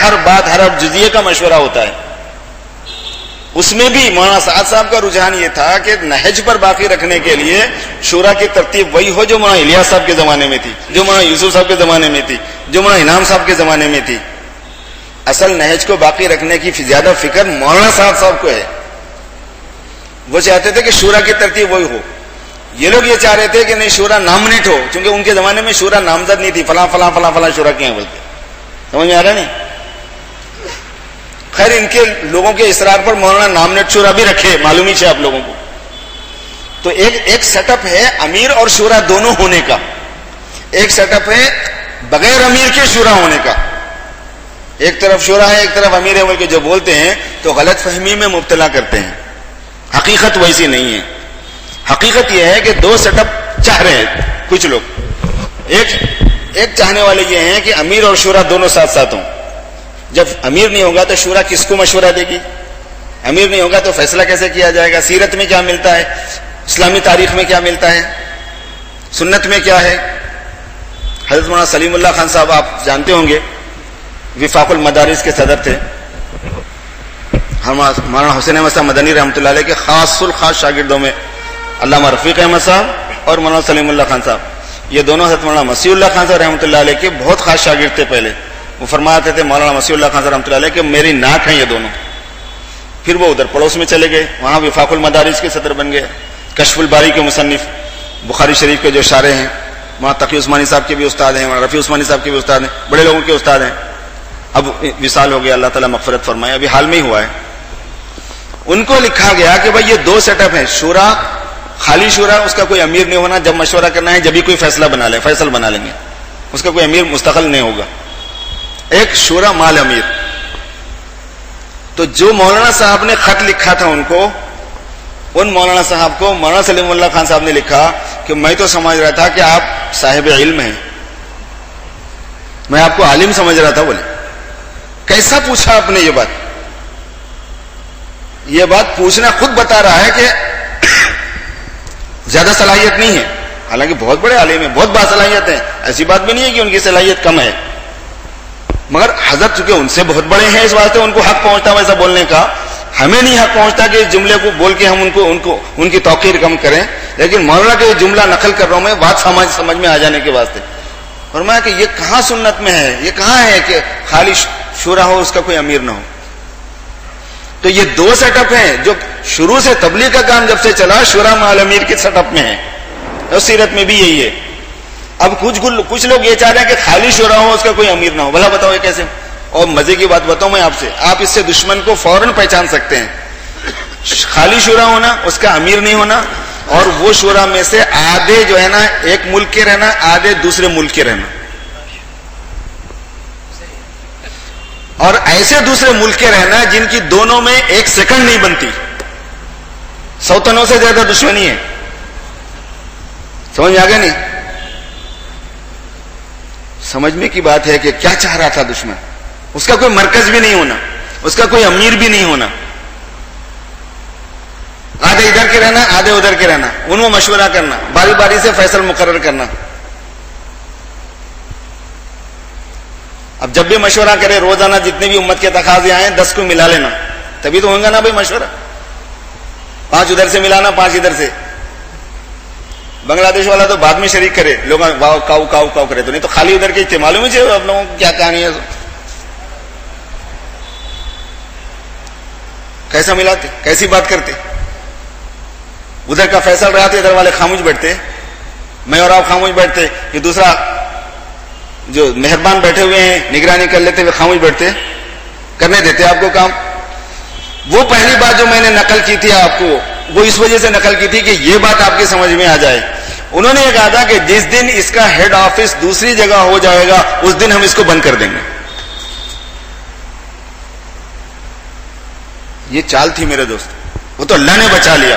ہر بات، ہر جزیے کا مشورہ ہوتا ہے. اس میں بھی مولانا سعد صاحب کا رجحان یہ تھا کہ نہج پر باقی رکھنے کے لیے شورا کی ترتیب وہی ہو جو مولانا الیاس صاحب کے زمانے میں تھی، جو مولانا یوسف صاحب کے زمانے میں تھی، جو مولانا انعام صاحب کے زمانے میں تھی. اصل نہج کو باقی رکھنے کی زیادہ فکر مولانا صاحب کو ہے. وہ چاہتے تھے کہ شورا کی ترتیب وہی ہو. یہ لوگ یہ چاہ رہے تھے کہ نہیں شورا نامنیٹ ہو، کیونکہ ان کے زمانے میں شورا نامزد نہیں تھی، فلاں فلاں فلاں فلاں شورا کیا بولتے. سمجھ میں آ رہا نہیں؟ خیر ان کے لوگوں کے اصرار پر مولانا نامنیٹ شورا بھی رکھے، معلوم ہی ہے آپ لوگوں کو. تو ایک سیٹ اپ ہے امیر اور شورا دونوں ہونے کا، ایک سیٹ اپ ہے بغیر امیر کے شورا ہونے کا. ایک طرف شورا ہے، ایک طرف امیر ہے بول کے جو بولتے ہیں تو غلط فہمی میں مبتلا کرتے ہیں. حقیقت ویسی نہیں ہے. حقیقت یہ ہے کہ 2 سیٹ اپ چاہ رہے ہیں کچھ لوگ. ایک چاہنے والے یہ ہیں کہ امیر اور شورا دونوں ساتھ ساتھ ہوں. جب امیر نہیں ہوگا تو شورا کس کو مشورہ دے گی؟ امیر نہیں ہوگا تو فیصلہ کیسے کیا جائے گا؟ سیرت میں کیا ملتا ہے؟ اسلامی تاریخ میں کیا ملتا ہے؟ سنت میں کیا ہے؟ حضرت مولانا سلیم اللہ خان صاحب آپ جانتے ہوں گے، وفاق المدارس کے صدر تھے. مولانا حسین احمد صاحب مدنی رحمۃ اللہ علیہ کے خاص الخاص شاگردوں میں علامہ رفیق احمد صاحب اور مولانا سلیم اللہ خان صاحب، یہ دونوں حضرت مولانا مسیح اللہ خان صاحب رحمۃ اللہ علیہ کے بہت خاص شاگرد تھے. پہلے وہ فرماتے تھے مولانا مسیح اللہ خان صاحب رحمۃ اللہ علیہ کہ میری ناک ہیں یہ دونوں. پھر وہ ادھر پڑوس میں چلے گئے، وہاں وفاق المدارس کے صدر بن گئے. کشف الباری کے مصنف، بخاری شریف کے جو شارح ہیں، وہاں تقی عثمانی صاحب کے بھی استاد ہیں، وہاں رفیع عثمانی صاحب کے بھی استاد ہیں، بڑے لوگوں کے استاد ہیں. اب وصال ہو گیا، اللہ تعالیٰ مغفرت فرمائے، ابھی حال میں ہی ہوا ہے. ان کو لکھا گیا کہ بھائی یہ 2 سیٹ اپ ہیں. شورا، خالی شورا، اس کا کوئی امیر نہیں ہونا. جب مشورہ کرنا ہے جبھی کوئی فیصلہ بنا لیں گے، اس کا کوئی امیر مستقل نہیں ہوگا. ایک شورا مال امیر. تو جو مولانا صاحب نے خط لکھا تھا ان مولانا صاحب کو مولانا سلیم اللہ خان صاحب نے لکھا کہ میں تو سمجھ رہا تھا کہ آپ صاحب علم ہیں، میں آپ کو عالم سمجھ رہا تھا. بولے کیسا پوچھا آپ نے یہ بات پوچھنا خود بتا رہا ہے کہ زیادہ صلاحیت نہیں ہے. حالانکہ بہت بڑے عالم ہیں، بہت باصلاحیت ہیں، ایسی بات بھی نہیں ہے کہ ان کی صلاحیت کم ہے. مگر حضرت چونکہ ان سے بہت بڑے ہیں، اس واسطے ان کو حق پہنچتا ویسا بولنے کا. ہمیں نہیں حق پہنچتا کہ اس جملے کو بول کے ہم ان کی توقیر کم کریں. لیکن مولانا کا یہ جملہ نقل کر رہا ہوں میں بات سمجھ میں آ جانے کے واسطے. فرمایا کہ یہ کہاں سنت میں ہے، یہ کہاں ہے کہ خالی شورا ہو اس کا کوئی امیر نہ ہو. تو یہ 2 سیٹ اپ ہیں جو شروع سے تبلیغ کا کام جب سے چلا شورا مال امیر کے سیٹ اپ میں ہے، اور سیرت میں بھی یہی ہے. اب کچھ لوگ یہ چاہ رہے ہیں کہ خالی شورا ہو اس کا کوئی امیر نہ ہو. بھلا بتاؤ یہ کیسے؟ اور مزے کی بات بتاؤں میں آپ اس سے دشمن کو فوراً پہچان سکتے ہیں. خالی شورا ہونا، اس کا امیر نہیں ہونا، اور وہ شورا میں سے آدھے جو ہے نا ایک ملک کے رہنا، آدھے دوسرے ملک کے رہنا، اور ایسے دوسرے ملک کے رہنا جن کی دونوں میں 1 سیکنڈ نہیں بنتی. سوتنوں سے زیادہ دشمنی ہے. سمجھ میں آ گیا نہیں؟ سمجھنے کی بات ہے کہ کیا چاہ رہا تھا دشمن. اس کا کوئی مرکز بھی نہیں ہونا، اس کا کوئی امیر بھی نہیں ہونا، آدھے ادھر کے رہنا، آدھے ادھر کے رہنا، ان میں مشورہ کرنا، باری باری سے فیصل مقرر کرنا. اب جب بھی مشورہ کرے روزانہ جتنے بھی امت کے تقاضے آئیں 10 کو ملا لینا، تبھی تو ہوگا نا بھائی مشورہ. 5 ادھر سے ملانا، 5 ادھر سے. بنگلہ دیش والا تو بعد میں شریک کرے، لوگ واؤ کاؤ کاؤ کاؤ کرے، تو نہیں تو خالی ادھر کے معلوم ہی آپ لوگوں کو کیا کہانی ہے. کیسا ملاتے، کیسی بات کرتے. ادھر کا فیصل رہا تھا، ادھر والے خاموش بیٹھتے، میں اور آپ خاموش بیٹھتے، یہ دوسرا جو مہربان بیٹھے ہوئے ہیں نگرانی کر لیتے ہوئے خاموش بیٹھتے. کرنے دیتے آپ کو کام. وہ پہلی بات جو میں نے نقل کی تھی آپ کو, وہ اس وجہ سے نقل کی تھی کہ یہ بات آپ کی سمجھ میں آ جائے. انہوں نے یہ کہا تھا کہ جس دن اس کا ہیڈ آفس دوسری جگہ ہو جائے گا اس دن ہم اس کو بند کر دیں گے. یہ چال تھی میرے دوست. وہ تو اللہ نے بچا لیا,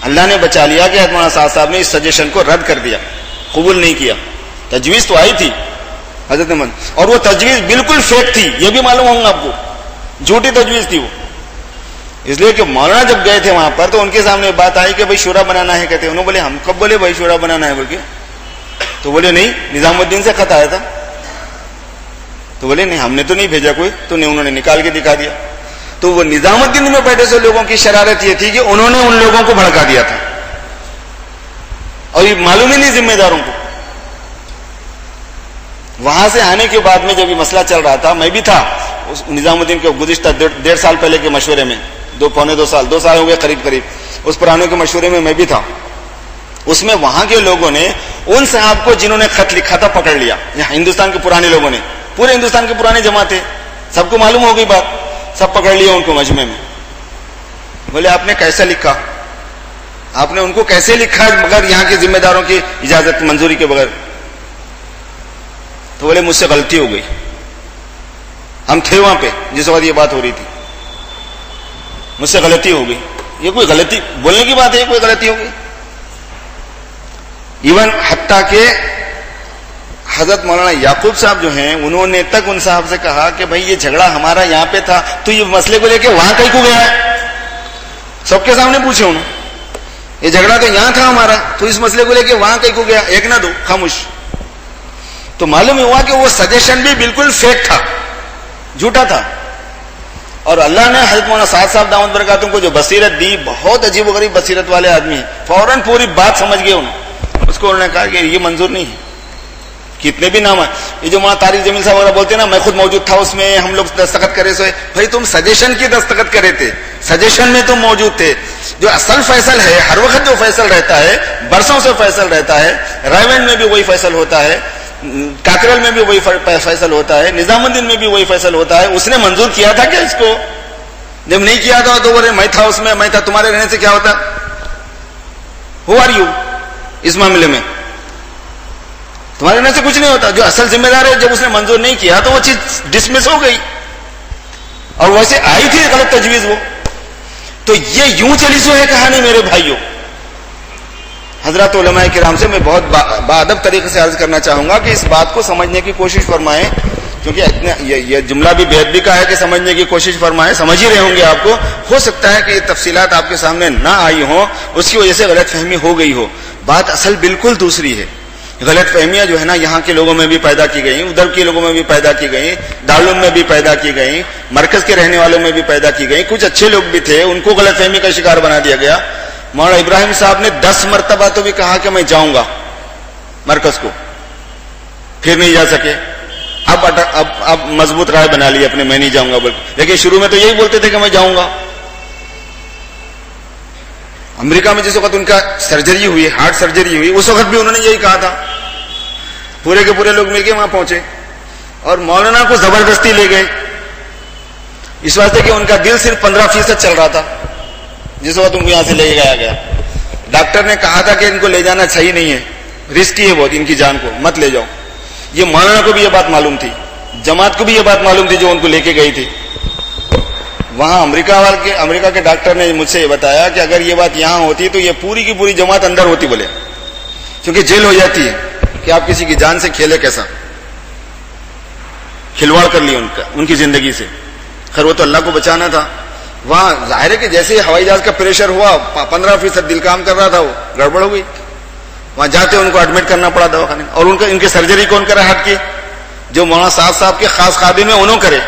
اللہ نے بچا لیا کہ حضرت مولانا سعد صاحب نے اس سجیشن کو رد کر دیا, قبول نہیں کیا. تجویز تو آئی تھی حضرت من, اور وہ تجویز بالکل فیک تھی, یہ بھی معلوم ہوگا آپ کو, جھوٹی تجویز تھی وہ. اس لیے کہ مولانا جب گئے تھے وہاں پر تو ان کے سامنے بات آئی کہ بھائی شورا بنانا ہے. کہتے انہوں بولے ہم کب بولے بھائی شورا بنانا ہے بول کے؟ تو بولے نہیں, نظام الدین سے خط آیا تھا. تو بولے نہیں ہم نے تو نہیں بھیجا کوئی. تو انہوں نے نکال کے دکھا دیا. تو وہ نظام الدین میں بیٹھے سے لوگوں کی شرارت یہ تھی کہ انہوں نے ان لوگوں کو بھڑکا دیا تھا, اور یہ معلوم ہی نہیں ذمہ داروں کو. وہاں سے آنے کے بعد میں جب یہ مسئلہ چل رہا تھا, میں بھی تھا اس نظام الدین کے گزشتہ 1.5 سال پہلے کے مشورے میں, 2 سال ہو گئے قریب قریب, اس پرانے کے مشورے میں بھی تھا. اس میں وہاں کے لوگوں نے ان صاحب کو جنہوں نے خط لکھا تھا پکڑ لیا. ہندوستان کے پرانے لوگوں نے, پورے ہندوستان کے پرانے جمع تھے, سب کو معلوم ہو گئی بات, سب پکڑ لیا ان کو مجمع میں. بولے آپ نے کیسے لکھا, آپ نے ان کو کیسے لکھا مگر یہاں کے ذمہ داروں کی اجازت منظوری کے بغیر؟ تو بولے مجھ سے غلطی ہو گئی, ہم تھے وہاں پہ جس وقت یہ بات ہو رہی تھی, مجھ سے غلطی ہو گئی. یہ کوئی غلطی بولنے کی بات ہے, کوئی غلطی ہو گئی؟ ایون حتیٰ کہ حضرت مولانا یعقوب صاحب جو ہیں انہوں نے تک ان صاحب سے کہا کہ بھائی یہ جھگڑا ہمارا یہاں پہ تھا, تو یہ مسئلے کو لے کے وہاں کہیں کو گیا ہے؟ سب کے سامنے پوچھے انہوں, یہ جھگڑا تو یہاں تھا ہمارا, تو اس مسئلے کو لے کے وہاں کہیں کو گیا؟ ایک نہ دو, خاموش. تو معلوم ہوا کہ وہ سجیشن بھی بالکل فیک تھا, جھوٹا تھا. اور اللہ نے حضرت مولانا سعد صاحب دامت برکاتہم کو جو بصیرت دی, بہت عجیب و غریب بصیرت والے آدمی ہیں, فوراً پوری بات سمجھ گئے انہوں. اس کو انہوں نے کہا کہ یہ منظور نہیں ہے. کتنے بھی نام ہے, یہ جو مولانا طارق جمیل صاحب وغیرہ بولتے ہیں نا, میں خود موجود تھا اس میں, ہم لوگ دستخط کرے سوئے. بھائی تم سجیشن کی دستخط کرے تھے, سجیشن میں تم موجود تھے. جو اصل فیصل ہے, ہر وقت جو فیصل رہتا ہے, برسوں سے فیصل رہتا ہے, رائے میں بھی وہی فیصل ہوتا ہے, کاکرل میں بھی وہی فیصل ہوتا ہے, نظام الدین میں بھی وہی فیصل ہوتا ہے. اس نے منظور کیا تھا کیا اس کو؟ جب نہیں کیا تھا تو بولے میں تھا اس میں, میں تھا. تمہارے رہنے سے کیا ہوتا؟ ہو آر یو اس معاملے میں؟ تمہارے رہنے سے کچھ نہیں ہوتا. جو اصل ذمہ دار ہے, جب اس نے منظور نہیں کیا تو وہ چیز ڈسمس ہو گئی, اور ویسے آئی تھی غلط تجویز وہ. تو یہ یوں چلی سو ہے کہانی میرے بھائیوں. حضرات علماء کرام سے میں بہت باادب طریقے سے عرض کرنا چاہوں گا کہ اس بات کو سمجھنے کی کوشش فرمائیں, کیونکہ یہ جملہ بھی بے ادبی کا ہے کہ سمجھنے کی کوشش فرمائیں. سمجھ ہی رہے ہوں گے آپ کو. ہو سکتا ہے کہ یہ تفصیلات آپ کے سامنے نہ آئی ہوں, اس کی وجہ سے غلط فہمی ہو گئی ہو. بات اصل بالکل دوسری ہے. غلط فہمیاں جو ہے نا یہاں کے لوگوں میں بھی پیدا کی گئی, ادھر کے لوگوں میں بھی پیدا کی گئی, دارالعلوم میں بھی پیدا کی گئی, مرکز کے رہنے والوں میں بھی پیدا کی گئی. کچھ اچھے لوگ بھی تھے, ان کو غلط فہمی کا شکار بنا دیا گیا. مولانا ابراہیم صاحب نے 10 مرتبہ تو بھی کہا کہ میں جاؤں گا مرکز کو, پھر نہیں جا سکے. اب مضبوط رائے بنا لی اپنے, میں نہیں جاؤں گا بول. لیکن شروع میں تو یہی بولتے تھے کہ میں جاؤں گا. امریکہ میں جس وقت ان کا سرجری ہوئی, ہارٹ سرجری ہوئی, اس وقت بھی انہوں نے یہی کہا تھا. پورے کے پورے لوگ مل کے وہاں پہنچے اور مولانا کو زبردستی لے گئے, اس واسطے کہ ان کا دل صرف 15% چل رہا تھا جس وقت ان کو یہاں سے لے جایا گیا. ڈاکٹر نے کہا تھا کہ ان کو لے جانا صحیح نہیں ہے, رسکی ہے بہت, ان کی جان کو مت لے جاؤ. یہ مولانا کو بھی یہ بات معلوم تھی, جماعت کو بھی یہ بات معلوم تھی جو ان کو لے کے گئی تھی. وہاں امریکہ کے ڈاکٹر نے مجھ سے یہ بتایا کہ اگر یہ بات یہاں ہوتی تو یہ پوری کی پوری جماعت اندر ہوتی بولے, کیونکہ جیل ہو جاتی ہے کہ آپ کسی کی جان سے کھیلے, کیسا کھلواڑ کر لی ان کی زندگی سے. خیر وہ تو اللہ کو بچانا تھا. وہاں ظاہر ہے کہ جیسے ہی ہوائی جہاز کا پریشر ہوا, 15% دل کام کر رہا تھا, وہ گڑبڑ ہو گئی. وہاں جاتے ان کو ایڈمٹ کرنا پڑا دواخانے, اور ان کی سرجری کون کرا ہارٹ کی؟ جو مولانا صاحب کے خاص خادم ہیں انہوں کرے.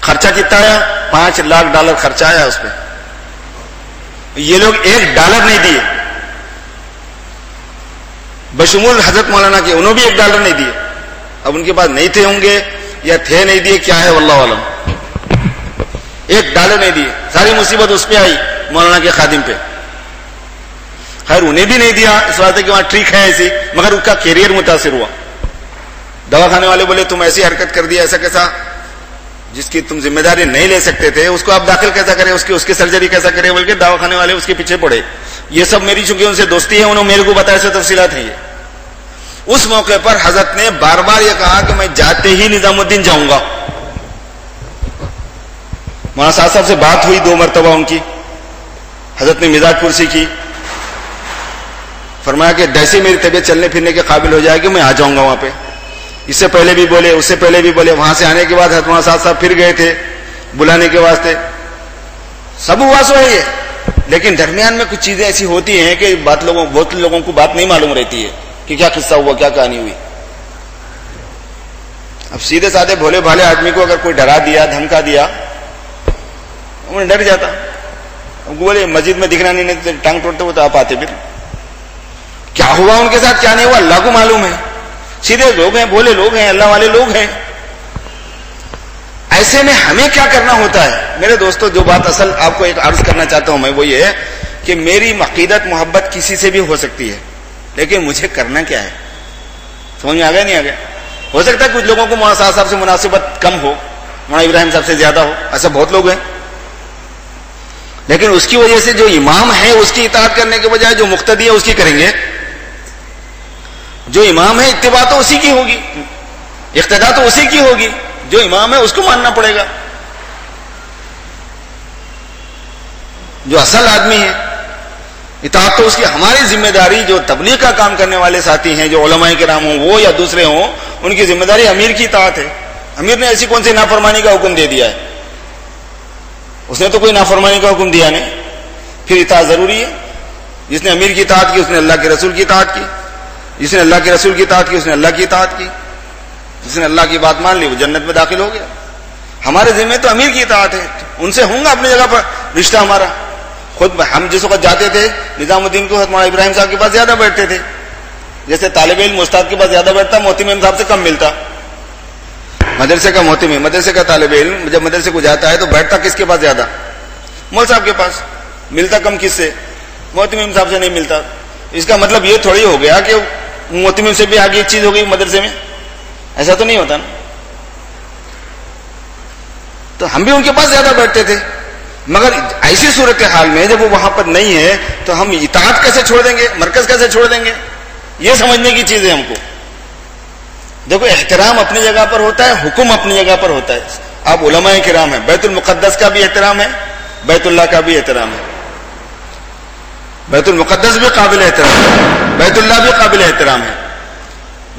خرچہ کتنا آیا؟ $5 لاکھ خرچہ آیا اس پہ. یہ لوگ $1 نہیں دیے, بشمول حضرت مولانا کے, انہوں بھی $1 نہیں دیے. اب ان کے پاس نہیں تھے ہوں گے یا تھے نہیں دیے, کیا ہے واللہ عالم. $1 نہیں دیے. ساری مصیبت اس پہ آئی مولانا کے خادم پہ. خیر انہیں بھی نہیں دیا اس واسطے کہ وہاں ٹھیک ہے ایسی, مگر اس کا کیریئر متاثر ہوا. دواخانے والے بولے تم ایسی حرکت کر دیا, ایسا کیسا, جس کی تم ذمہ داری نہیں لے سکتے تھے اس کو آپ داخل کیسا کریں, اس کی سرجری کیسا کریں, بلکہ دواخانے والے اس کے پیچھے پڑے. یہ سب میری چونکہ ان سے دوستی ہے, انہوں نے میرے کو بتایا سے تفصیلات ہیں. یہ اس موقع پر حضرت نے بار بار یہ کہا کہ میں جاتے ہی نظام الدین جاؤں گا. مولانا صاحب سے بات ہوئی 2 مرتبہ ان کی, حضرت نے مزاج پرسی کی, فرمایا کہ جیسے میری طبیعت چلنے پھرنے کے قابل ہو جائے گی میں آ جاؤں گا وہاں پہ. اس سے پہلے بھی بولے, اس سے پہلے بھی بولے. وہاں سے آنے کے بعد حضرت مولانا صاحب پھر گئے تھے بلانے کے واسطے. سب واسو ہے یہ, لیکن درمیان میں کچھ چیزیں ایسی ہوتی ہیں کہ بہت لوگوں کو بات نہیں معلوم رہتی ہے کہ کیا قصہ ہوا, کیا کہانی ہوئی. اب سیدھے سادھے بھولے بھالے آدمی کو اگر کوئی ڈرا دیا, دھمکا دیا, وہ ڈر جاتا. بولے مسجد میں دکھنا نہیں, ٹانگ ٹوٹتے ہوئے تو آپ آتے. پھر کیا ہوا ان کے ساتھ, کیا نہیں ہوا, اللہ کو معلوم ہے. سیدھے لوگ ہیں, بھولے لوگ ہیں, اللہ والے لوگ ہیں. ایسے میں ہمیں کیا کرنا ہوتا ہے میرے دوستو؟ جو بات اصل آپ کو ایک عرض کرنا چاہتا ہوں میں, وہ یہ ہے کہ میری عقیدت محبت کسی سے بھی ہو سکتی ہے, لیکن مجھے کرنا کیا ہے. سمجھ میں آ گیا نہیں آ گیا؟ ہو سکتا ہے کچھ لوگوں کو مولانا صاحب سے مناسبت کم ہو, مولانا ابراہیم صاحب سے زیادہ ہو, ایسا بہت لوگ ہیں. لیکن اس کی وجہ سے جو امام ہے اس کی اطاعت کرنے کے بجائے جو مقتدی ہے اس کی کریں گے. جو امام ہے اتباع تو اسی کی ہوگی, اقتداء تو اسی کی ہوگی. جو امام ہے اس کو ماننا پڑے گا. جو اصل آدمی ہے اطاعت تو اس کی. ہماری ذمہ داری جو تبلیغ کا کام کرنے والے ساتھی ہیں, جو علماء کرام ہوں وہ یا دوسرے ہوں, ان کی ذمہ داری امیر کی اطاعت ہے. امیر نے ایسی کون سی نافرمانی کا حکم دے دیا ہے؟ اس نے تو کوئی نافرمانی کا حکم دیا نہیں. پھر اطاعت ضروری ہے. جس نے امیر کی اطاعت کی اس نے اللہ کے رسول کی اطاعت کی, جس نے اللہ کے رسول کی اطاعت کی اس نے اللہ کی اطاعت کی, جس نے اللہ کی بات مان لی وہ جنت میں داخل ہو گیا. ہمارے ذمہ تو امیر کی اطاعت ہے. ان سے ہوں گا اپنی جگہ پر رشتہ ہمارا. خود ہم جس وقت جاتے تھے نظام الدین کو مولانا ابراہیم صاحب کے پاس زیادہ بیٹھتے تھے. جیسے طالب علم استاد کے پاس زیادہ بیٹھتا, محتمم صاحب سے کم ملتا. مدرسے کا محتمم, مدرسے کا طالب علم جب مدرسے کو جاتا ہے تو بیٹھتا کس کے پاس زیادہ؟ مول صاحب کے پاس. ملتا کم کس سے؟ محتمم صاحب سے نہیں ملتا. اس کا مطلب یہ تھوڑی ہو گیا کہ محتمم سے بھی آگے ایک چیز ہو گئی مدرسے میں. ایسا تو نہیں ہوتا نا. تو ہم بھی ان کے پاس زیادہ بیٹھتے تھے. مگر ایسی صورتحال میں جب وہ وہاں پر نہیں ہے تو ہم اطاعت کیسے چھوڑ دیں گے, مرکز کیسے چھوڑ دیں گے؟ یہ سمجھنے کی چیز ہے ہم کو. دیکھو احترام اپنی جگہ پر ہوتا ہے, حکم اپنی جگہ پر ہوتا ہے. آپ علماء کرام ہیں, بیت المقدس کا بھی احترام ہے, بیت اللہ کا بھی احترام ہے. بیت المقدس بھی قابل احترام ہے, بیت اللہ بھی قابل احترام ہے,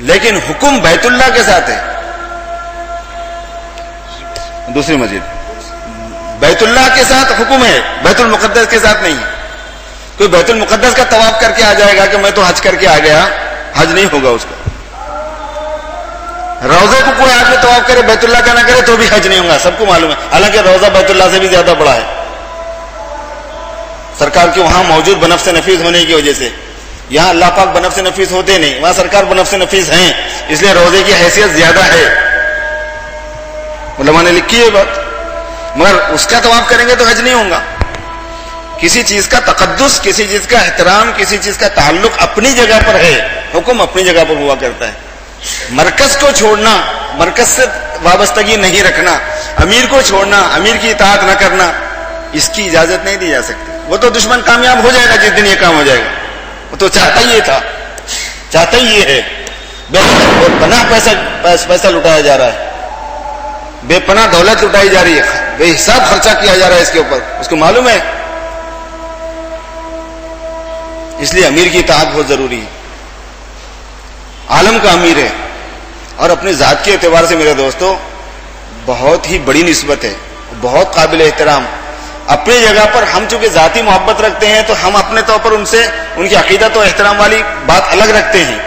لیکن حکم بیت اللہ کے ساتھ ہے. دوسری مسجد بیت اللہ کے ساتھ حکم ہے, بیت المقدس کے ساتھ نہیں. کوئی بیت المقدس کا طواف کر کے آ جائے گا کہ میں تو حج کر کے آ گیا, حج نہیں ہوگا اس کا. روزے کو کوئی آدمی طواف کرے بیت اللہ کا نہ کرے تو بھی حج نہیں ہوگا, سب کو معلوم ہے. حالانکہ روزہ بیت اللہ سے بھی زیادہ بڑا ہے. سرکار کے وہاں موجود بنفس نفیس ہونے کی وجہ سے. یہاں اللہ پاک بنفس نفیس ہوتے نہیں, وہاں سرکار بنفس نفیس ہیں, اس لیے روزے کی حیثیت زیادہ ہے. علماء نے لکھی ہے بات. مگر اس کا طواف کریں گے تو حج نہیں ہوگا. کسی چیز کا تقدس, کسی چیز کا احترام, کسی چیز کا تعلق اپنی جگہ پر ہے, حکم اپنی جگہ پر ہوا کرتا ہے. مرکز کو چھوڑنا, مرکز سے وابستگی نہیں رکھنا, امیر کو چھوڑنا, امیر کی اطاعت نہ کرنا, اس کی اجازت نہیں دی جا سکتی. وہ تو دشمن کامیاب ہو جائے گا جس دن یہ کام ہو جائے گا. وہ تو چاہتا ہی یہ تھا, چاہتا ہی یہ ہے. بے پناہ پیسہ لٹایا جا رہا ہے, بے پناہ دولت لٹائی جا رہی ہے, بے حساب خرچہ کیا جا رہا ہے اس کے اوپر, اس کو معلوم ہے. اس لیے امیر کی اطاعت بہت ضروری ہے. عالم کا امیر ہے اور اپنی ذات کے اعتبار سے میرے دوستو بہت ہی بڑی نسبت ہے, بہت قابل احترام. اپنی جگہ پر ہم چونکہ ذاتی محبت رکھتے ہیں تو ہم اپنے طور پر ان سے ان کی عقیدت و احترام والی بات الگ رکھتے ہیں,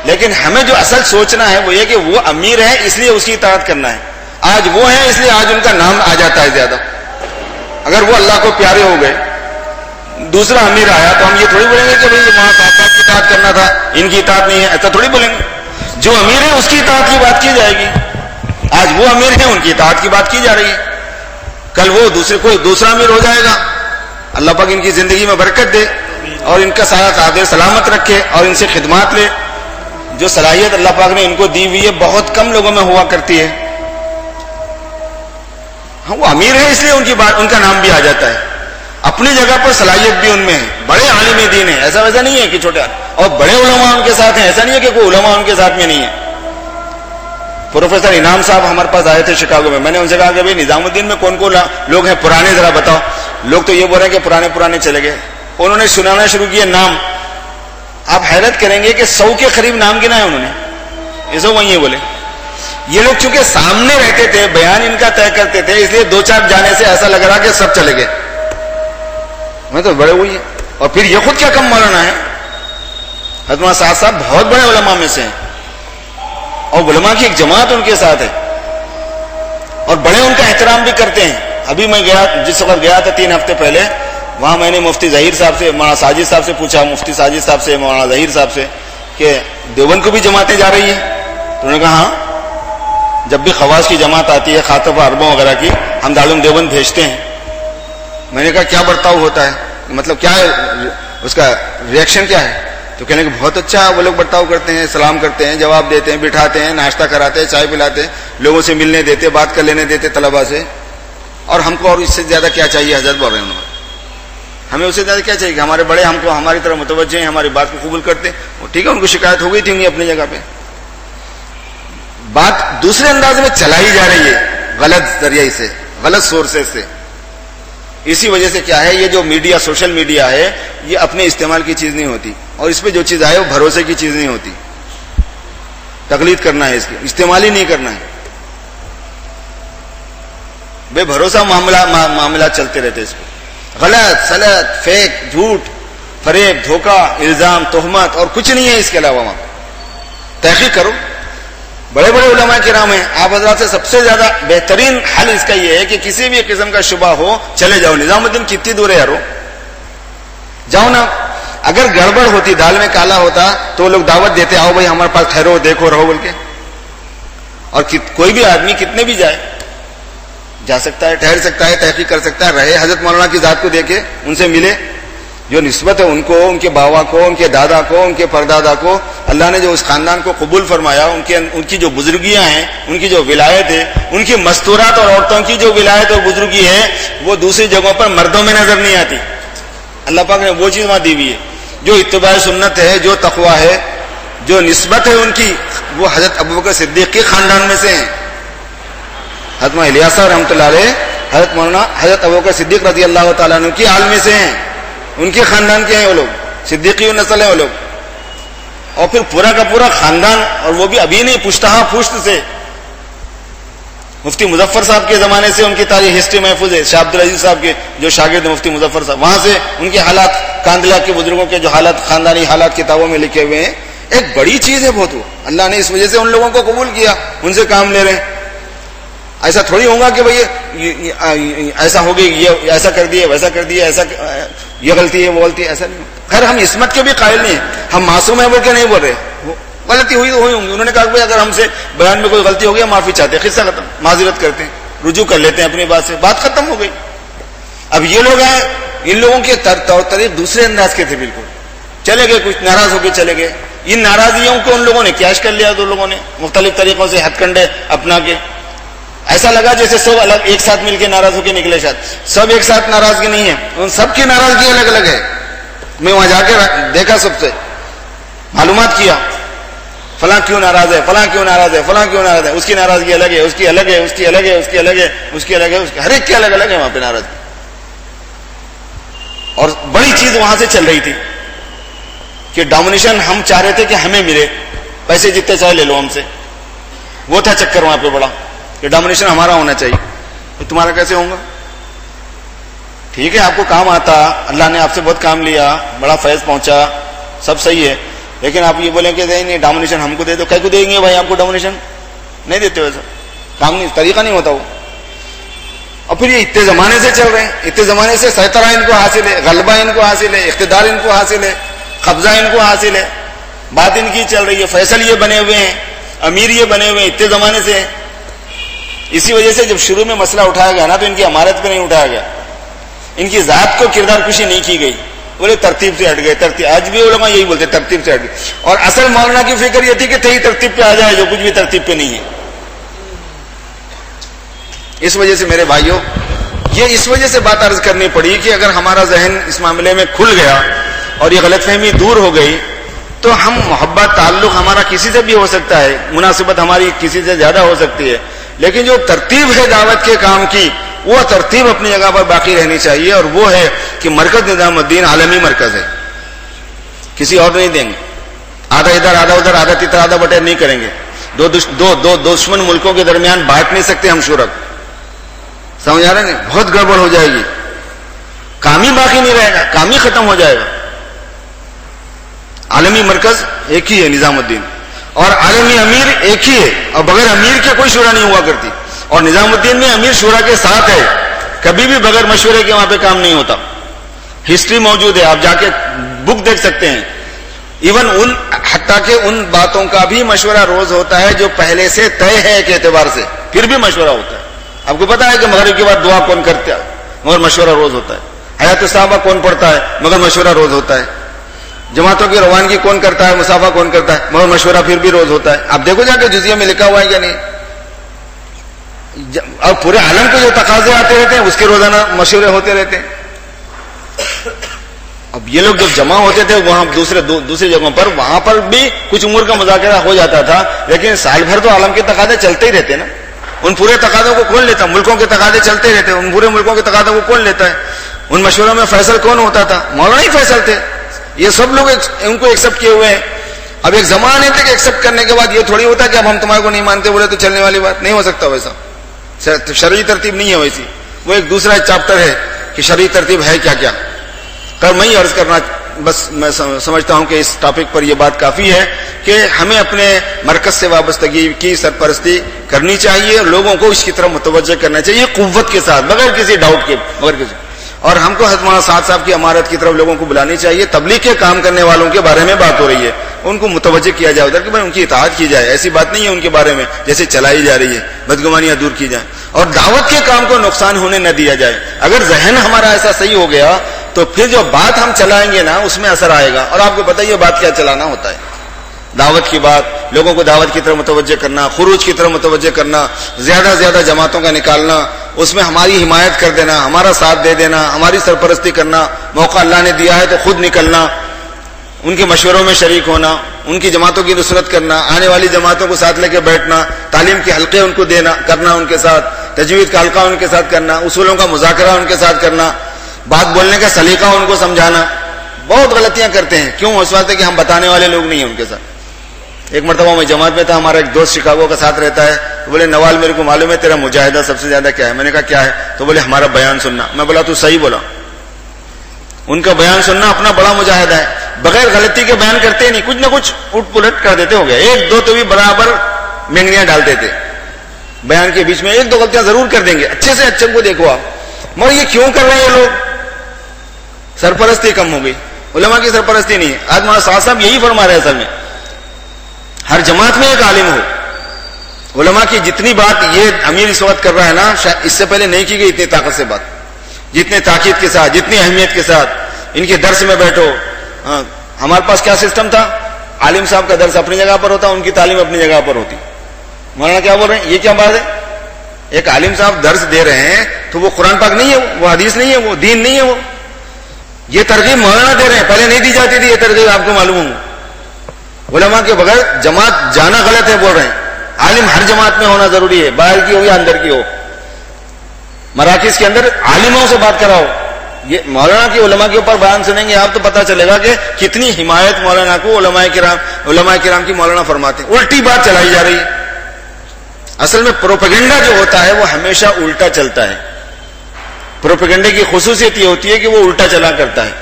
لیکن ہمیں جو اصل سوچنا ہے وہ یہ کہ وہ امیر ہے اس لیے اس کی اطاعت کرنا ہے. آج وہ ہیں اس لیے آج ان کا نام آ جاتا ہے زیادہ. اگر وہ اللہ کو پیارے ہو گئے, دوسرا امیر آیا تو ہم یہ تھوڑی بولیں گے کہ بھائی وہاں صاحب کی اطاعت کرنا تھا, ان کی اطاعت نہیں ہے, ایسا تھوڑی بولیں گے. جو امیر ہے اس کی اطاعت کی بات کی جائے گی. آج وہ امیر ہیں ان کی اطاعت کی بات کی جا رہی ہے. کل وہ کوئی دوسرا امیر ہو جائے گا. اللہ پاک ان کی زندگی میں برکت دے اور ان کا سایہ قابل سلامت رکھے اور ان سے خدمات لے. جو صلاحیت اللہ پاک نے ان کو دی ہوئی ہے بہت کم لوگوں میں ہوا کرتی ہے. ہاں وہ امیر ہے اس لیے ان کی بات ان کا نام بھی آ جاتا ہے. اپنی جگہ پر صلاحیت بھی ان میں ہے, بڑے عالم دین ہیں, ایسا ویسا نہیں ہے کہ چھوٹے, اور بڑے علماء ان کے ساتھ ہیں, ایسا نہیں ہے کہ کوئی علماء ان کے ساتھ میں نہیں ہے. پروفیسر انعام صاحب ہمارے پاس آئے تھے شکاگو میں نے ان سے کہا کہ بھائی نظام الدین میں کون کون لوگ ہیں پرانے, ذرا بتاؤ. لوگ تو یہ بول رہے ہیں کہ پرانے چلے گئے. انہوں نے سنانا شروع کیا نام, آپ حیرت کریں گے کہ 100 کے قریب نام گنا ہے انہوں نے. یہ سب وہی بولے. یہ لوگ چونکہ سامنے رہتے تھے, بیان ان کا طے کرتے تھے, اس لیے 2-4 جانے سے ایسا لگ رہا کہ سب چلے گئے. میں تو بڑے ہوئی ہے. اور پھر یہ خود کیا کم مولانا ہے. حضرت صاحب بہت بڑے علماء میں سے ہیں, اور علماء کی ایک جماعت ان کے ساتھ ہے, اور بڑے ان کا احترام بھی کرتے ہیں. ابھی میں گیا, جس وقت گیا تھا 3 ہفتے پہلے, وہاں میں نے مفتی ظہیر صاحب سے, مولانا ساجد صاحب سے پوچھا, مفتی ساجد صاحب سے, مولانا ظہیر صاحب سے, کہ دیوبند کو بھی جماعتیں جا رہی ہیں؟ تو انہوں نے کہا ہاں, جب بھی خواص کی جماعت آتی ہے, خاطب و عربوں وغیرہ کی, ہم دارالعلوم دیوبند بھیجتے ہیں. میں نے کہا کیا برتاؤ ہوتا ہے, مطلب کیا ہے اس کا ریئیکشن کیا ہے؟ تو کہنے کہ بہت اچھا وہ لوگ برتاؤ کرتے ہیں, سلام کرتے ہیں, جواب دیتے ہیں, بٹھاتے ہیں, ناشتہ کراتے ہیں, چائے پلاتے ہیں, لوگوں سے ملنے دیتے, بات کر لینے دیتے طلبا سے. اور ہم کو اور اس سے زیادہ کیا چاہیے؟ حضرت بول رہے ہیں انہوں نے, ہمیں اس سے زیادہ کیا چاہیے کہ ہمارے بڑے ہم کو ہماری طرف متوجہ ہیں, ہماری بات کو قبول کرتے ہیں. وہ ٹھیک ہے, ان کو شکایت ہو گئی تھی انہیں اپنی جگہ پہ. بات دوسرے انداز میں چلائی جا رہی ہے, غلط ذریعے سے, غلط سورسز سے. اسی وجہ سے کیا ہے, یہ جو میڈیا, سوشل میڈیا ہے, یہ اپنے استعمال کی چیز نہیں ہوتی, اور اس پہ جو چیز آئے وہ بھروسے کی چیز نہیں ہوتی. تقلید کرنا ہے, اس کی استعمال ہی نہیں کرنا ہے. بے بھروسہ معاملات چلتے رہتے اس پہ. غلط سلط, فیک, جھوٹ, فریب, دھوکہ, الزام, تہمت, اور کچھ نہیں ہے اس کے علاوہ. وہاں تحقیق کرو. بڑے بڑے علماء کرام ہیں, آپ حضرات سے سب سے زیادہ بہترین حل اس کا یہ ہے کہ کسی بھی قسم کا شبہ ہو, چلے جاؤ. نظام الدین کتنی دور ہے یارو, جاؤ نا. اگر گڑبڑ ہوتی, دال میں کالا ہوتا, تو وہ لوگ دعوت دیتے, آؤ بھائی ہمارے پاس ٹھہرو, دیکھو, رہو بول کے. اور کوئی بھی آدمی کتنے بھی جائے, جا سکتا ہے, ٹھہر سکتا ہے, تحقیق کر سکتا ہے, رہے, حضرت مولانا کی ذات کو دیکھے, ان سے ملے. جو نسبت ہے ان کو, ان کے باوا کو, ان کے دادا کو, ان کے پردادا کو, اللہ نے جو اس خاندان کو قبول فرمایا, ان کی جو بزرگیاں ہیں, ان کی جو ولایت ہے, ان کی مستورات اور عورتوں کی جو ولایت اور بزرگی ہے, وہ دوسری جگہوں پر مردوں میں نظر نہیں آتی. اللہ پاک نے وہ چیز وہاں دی ہوئی ہے. جو اتباع سنت ہے, جو تقویٰ ہے, جو نسبت ہے ان کی, وہ حضرت ابوبکر صدیق کے خاندان میں سے ہیں. حضرت الیاس رحمۃ اللہ علیہ, حضرت مولانا حضرت ابوبکر صدیق رضی اللہ تعالیٰ عنہ کی آل میں سے ہیں, ان کے خاندان کے ہیں وہ لوگ, صدیقی نسل ہیں وہ لوگ. اور پھر پورا کا پورا خاندان, اور وہ بھی ابھی نہیں, پشتہا پشت سے. مفتی مظفر صاحب کے زمانے سے ان کی تاریخ ہسٹری محفوظ ہے. شاہ عبدالعزیز صاحب کے جو شاگرد مفتی مظفر صاحب, وہاں سے ان کے حالات, کاندلا کے بزرگوں کے جو حالات, خاندانی حالات کتابوں میں لکھے ہوئے ہیں. ایک بڑی چیز ہے بہت. وہ اللہ نے اس وجہ سے ان لوگوں کو قبول کیا, ان سے کام لے رہے ہیں. ایسا تھوڑی ہوگا کہ بھائی ایسا ہو گئی, یہ ایسا کر دیا, ویسا کر دیا, ایسا یہ غلطی ہے, وہ غلطی ہے, ایسا نہیں. خیر ہم عصمت کے بھی قائل نہیں ہیں, ہم معصوم ہیں بول کے نہیں بول رہے. غلطی ہوئی تو ہوئی ہوں گی. انہوں نے کہا کہ اگر ہم سے بیان میں کوئی غلطی ہو گئی, معافی چاہتے ہیں, قصہ ختم, معذرت کرتے ہیں, رجوع کر لیتے ہیں اپنی بات سے, بات ختم ہو گئی. اب یہ لوگ ہیں, ان لوگوں کے طور طریق دوسرے انداز کے تھے بالکل. چلے گئے, کچھ ناراض ہو کے چلے گئے. ان ناراضیوں کو ان لوگوں نے کیش کر لیا, دو لوگوں نے مختلف طریقوں سے ہتھ کنڈے اپنا کے. ایسا لگا جیسے سب الگ ایک ساتھ مل کے ناراض ہو کے نکلے. شاید سب ایک ساتھ ناراضگی نہیں ہے, ان سب کی ناراضگی الگ الگ ہے. میں وہاں جا کے دیکھا, سب سے معلومات کیا, فلاں کیوں ناراض ہے, فلاں کیوں ناراض ہے, فلاں کیوں ناراض ہے. اس کی ناراضگی الگ ہے, اس کی الگ ہے, اس کی الگ ہے, اس کی الگ ہے, اس کی الگ ہے, ہر ایک کی الگ الگ ہے وہاں پہ ناراضگی. اور بڑی چیز وہاں سے چل رہی تھی کہ ڈومینیشن ہم چاہ رہے تھے کہ ہمیں ملے, پیسے جتنے چاہے لے لو ہم سے. وہ تھا چکر وہاں پہ بڑا کہ ڈومینیشن ہمارا ہونا چاہیے. تو تمہارا کیسے ہوگا؟ ٹھیک ہے, آپ کو کام آتا, اللہ نے آپ سے بہت کام لیا, بڑا فیض پہنچا, سب صحیح ہے, لیکن آپ یہ بولیں کہ نہیں ڈومینیشن ہم کو دے دو. کہیں کو دیں گے بھائی, آپ کو ڈومینیشن نہیں دیتے, ویسا کام نہیں, طریقہ نہیں ہوتا وہ. اور پھر یہ اتنے زمانے سے چل رہے ہیں, اتنے زمانے سے سیطرہ ان کو حاصل ہے, غلبہ ان کو حاصل ہے, اقتدار ان کو حاصل ہے, قبضہ ان کو حاصل ہے, بات ان کی چل رہی ہے, فیصل یہ بنے ہوئے ہیں, امیر یہ بنے ہوئے ہیں, اتنے زمانے سے. اسی وجہ سے جب شروع میں مسئلہ اٹھایا گیا نا, تو ان کی امارت پہ نہیں اٹھایا گیا, ان کی ذات کو کردار کشی نہیں کی گئی, بولے ترتیب سے ہٹ گئے. ترتیب آج بھی علماء یہی بولتے ترتیب سے ہٹ گئے. اور اصل مولانا کی فکر یہ تھی کہ صحیح ترتیب پہ آ جائے جو کچھ بھی ترتیب پہ نہیں ہے. اس وجہ سے میرے بھائیوں یہ اس وجہ سے بات عرض کرنی پڑی کہ اگر ہمارا ذہن اس معاملے میں کھل گیا اور یہ غلط فہمی دور ہو گئی تو ہم محبت تعلق ہمارا کسی سے بھی ہو سکتا ہے, مناسبت ہماری کسی سے زیادہ ہو سکتی ہے, لیکن جو ترتیب ہے دعوت کے کام کی وہ ترتیب اپنی جگہ پر باقی رہنی چاہیے. اور وہ ہے کہ مرکز نظام الدین عالمی مرکز ہے, کسی اور نہیں دیں گے. آدھا ادھر آدھا ادھر آدھا تیتر آدھا بٹیر نہیں کریں گے. دو دشمن ملکوں کے درمیان بانٹ نہیں سکتے ہم شورک. سمجھ آ رہے ہیں؟ بہت گڑبڑ ہو جائے گی, کام ہی باقی نہیں رہے گا, کام ہی ختم ہو جائے گا. عالمی مرکز ایک ہی ہے نظام الدین, اور عالمی امیر ایک ہی ہے, اور بغیر امیر کے کوئی شورا نہیں ہوا کرتی. اور نظام الدین میں امیر شورا کے ساتھ ہے, کبھی بھی بغیر مشورے کے وہاں پہ کام نہیں ہوتا. ہسٹری موجود ہے, آپ جا کے بک دیکھ سکتے ہیں. ایون حتیٰ کہ ان باتوں کا بھی مشورہ روز ہوتا ہے جو پہلے سے طے ہے ایک اعتبار سے, پھر بھی مشورہ ہوتا ہے. آپ کو پتا ہے کہ مغرب کے بعد دعا کون کرتا ہے, مگر مشورہ روز ہوتا ہے. حیات صحابہ کون پڑھتا ہے, مگر مشورہ روز ہوتا ہے. جماعتوں کی روانگی کون کرتا ہے, مسافہ کون کرتا ہے, مگر مشورہ پھر بھی روز ہوتا ہے. آپ دیکھو جا کے جزیہ میں لکھا ہوا ہے یا نہیں. اور پورے عالم کے جو تقاضے آتے رہتے ہیں اس کے روزانہ مشورے ہوتے رہتے ہیں. اب یہ لوگ جب جمع ہوتے تھے وہاں دوسری جگہوں پر, وہاں پر بھی کچھ امور کا مذاکرہ ہو جاتا تھا, لیکن سال بھر تو عالم کے تقاضے چلتے ہی رہتے نا. ان پورے تقاضوں کو کون لیتا, ملکوں کے تقاضے چلتے رہتے, ان پورے ملکوں کے تقاضوں کو کون لیتا ہے. ان مشوروں میں فیصل کون ہوتا تھا, مولانا ہی فیصل تھے. یہ سب لوگ ان کو ایکسپٹ کیے ہوئے ہیں. اب ایک زمانے تک ایکسپٹ کرنے کے بعد یہ تھوڑی ہوتا کہ اب ہم تمہارے کو نہیں مانتے بولے تو چلنے والی بات نہیں ہو سکتا. ویسا شرعی ترتیب نہیں ہے ویسی, وہ ایک دوسرا چیپٹر ہے کہ شرعی ترتیب ہے کیا کیا. کر میں ہی عرض کرنا, بس میں سمجھتا ہوں کہ اس ٹاپک پر یہ بات کافی ہے کہ ہمیں اپنے مرکز سے وابستگی کی سرپرستی کرنی چاہیے, لوگوں کو اس کی طرف متوجہ کرنا چاہیے قوت کے ساتھ, بغیر کسی ڈاؤٹ کے, بغیر کسی. اور ہم کو حضرت مولانا سعد صاحب کی امارت کی طرف لوگوں کو بلانی چاہیے. تبلیغ کے کام کرنے والوں کے بارے میں بات ہو رہی ہے, ان کو متوجہ کیا جائے ادھر کہ بھائی ان کی اطاعت کی جائے. ایسی بات نہیں ہے ان کے بارے میں جیسے چلائی جا رہی ہے, بدگمانیاں دور کی جائیں, اور دعوت کے کام کو نقصان ہونے نہ دیا جائے. اگر ذہن ہمارا ایسا صحیح ہو گیا تو پھر جو بات ہم چلائیں گے نا اس میں اثر آئے گا. اور آپ کو پتہ ہے یہ بات کیا چلانا ہوتا ہے, دعوت کی بات, لوگوں کو دعوت کی طرف متوجہ کرنا, خروج کی طرف متوجہ کرنا, زیادہ زیادہ جماعتوں کا نکالنا, اس میں ہماری حمایت کر دینا, ہمارا ساتھ دے دینا, ہماری سرپرستی کرنا, موقع اللہ نے دیا ہے تو خود نکلنا, ان کے مشوروں میں شریک ہونا, ان کی جماعتوں کی نصرت کرنا, آنے والی جماعتوں کو ساتھ لے کے بیٹھنا, تعلیم کے حلقے ان کو دینا کرنا, ان کے ساتھ تجوید کا حلقہ ان کے ساتھ کرنا, اصولوں کا مذاکرہ ان کے ساتھ کرنا, بات بولنے کا سلیقہ ان کو سمجھانا. بہت غلطیاں کرتے ہیں, کیوں؟ اس واسطے کہ ہم بتانے والے لوگ نہیں ہیں ان کے ساتھ. ایک مرتبہ میں جماعت میں تھا, ہمارا ایک دوست شکاگو کا ساتھ رہتا ہے, تو بولے نوال میرے کو معلوم ہے تیرا مجاہدہ سب سے زیادہ کیا ہے. میں نے کہا کیا ہے, تو بولے ہمارا بیان سننا. میں بولا تو صحیح بولا, ان کا بیان سننا اپنا بڑا مجاہدہ ہے. بغیر غلطی کے بیان کرتے نہیں, کچھ نہ کچھ اٹ پلٹ کر دیتے. ہو گیا ایک دو تو بھی برابر مینگنیاں ڈالتے تھے بیان کے بیچ میں, ایک دو غلطیاں ضرور کر دیں گے, اچھے سے اچھے کو دیکھو آپ. مگر یہ کیوں کر رہے ہیں یہ لوگ؟ سرپرستی کم ہو گئی, علماء کی سرپرستی نہیں ہے. آج مولانا سعد صاحب یہی فرما رہے ہیں اصل میں ہر جماعت میں ایک عالم ہو. علماء کی جتنی بات یہ امیر اس وقت کر رہا ہے نا, اس سے پہلے نہیں کی گئی اتنی طاقت سے بات, جتنے تاکید کے ساتھ, جتنی اہمیت کے ساتھ. ان کے درس میں بیٹھو. ہمارے پاس کیا سسٹم تھا, عالم صاحب کا درس اپنی جگہ پر ہوتا, ان کی تعلیم اپنی جگہ پر ہوتی. مولانا کیا بول رہے ہیں, یہ کیا بات ہے؟ ایک عالم صاحب درس دے رہے ہیں تو وہ قرآن پاک نہیں ہے, وہ حدیث نہیں ہے, وہ دین نہیں ہے. وہ یہ ترغیب مولانا دے رہے ہیں, پہلے نہیں دی جاتی تھی یہ ترغیب, آپ کو معلوم ہوں. علماء کے بغیر جماعت جانا غلط ہے بول رہے ہیں. عالم ہر جماعت میں ہونا ضروری ہے, باہر کی ہو یا اندر کی ہو. مراکز کے اندر عالموں سے بات کراؤ. یہ مولانا کی علماء کے اوپر بیان سنیں گے آپ تو پتہ چلے گا کہ کتنی حمایت مولانا کو علماء کرام کی مولانا فرماتے ہیں. الٹی بات چلائی جا رہی ہے. اصل میں پروپیگنڈا جو ہوتا ہے وہ ہمیشہ الٹا چلتا ہے. پروپیگنڈے کی خصوصیت یہ ہوتی ہے کہ وہ الٹا چلا کرتا ہے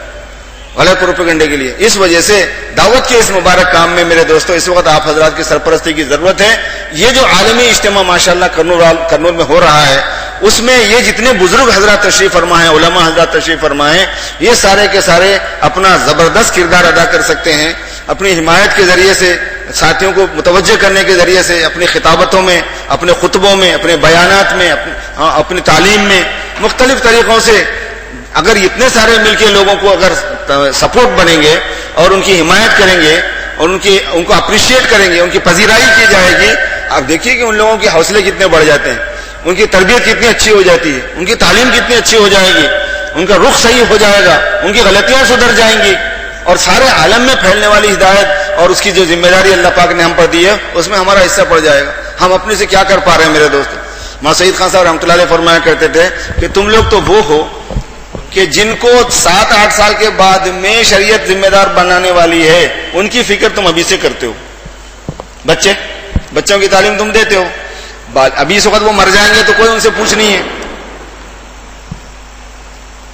غلط پروپیگنڈے کے لیے. اس وجہ سے دعوت کے اس مبارک کام میں میرے دوستو اس وقت آپ حضرات کی سرپرستی کی ضرورت ہے. یہ جو عالمی اجتماع ماشاءاللہ کرنول میں ہو رہا ہے, اس میں یہ جتنے بزرگ حضرات تشریف فرما ہیں, علماء حضرات تشریف فرما ہیں, یہ سارے کے سارے اپنا زبردست کردار ادا کر سکتے ہیں. اپنی حمایت کے ذریعے سے, ساتھیوں کو متوجہ کرنے کے ذریعے سے, اپنی خطابتوں میں, اپنے خطبوں میں, اپنے بیانات میں, اپنی تعلیم میں, مختلف طریقوں سے اگر اتنے سارے مل کے لوگوں کو اگر سپورٹ بنیں گے اور ان کی حمایت کریں گے اور ان کو اپریشیٹ کریں گے, ان کی پذیرائی کی جائے گی, آپ دیکھیے کہ ان لوگوں کے حوصلے کتنے بڑھ جاتے ہیں, ان کی تربیت کتنی اچھی ہو جاتی ہے, ان کی تعلیم کتنی اچھی ہو جائے گی, ان کا رخ صحیح ہو جائے گا, ان کی غلطیاں سدھر جائیں گی, اور سارے عالم میں پھیلنے والی ہدایت اور اس کی جو ذمہ داری اللہ پاک نے ہم پر دی ہے اس میں ہمارا حصہ پڑ جائے گا. ہم اپنے سے کیا کر پا رہے ہیں میرے دوست؟ مولانا سعید خان صاحب رحمۃ اللہ علیہ فرمایا کرتے تھے کہ تم لوگ تو وہ ہو کہ جن کو 7-8 سال کے بعد میں شریعت ذمہ دار بنانے والی ہے ان کی فکر تم ابھی سے کرتے ہو. بچوں کی تعلیم تم دیتے ہو, ابھی اس وقت وہ مر جائیں گے تو کوئی ان سے پوچھ نہیں ہے.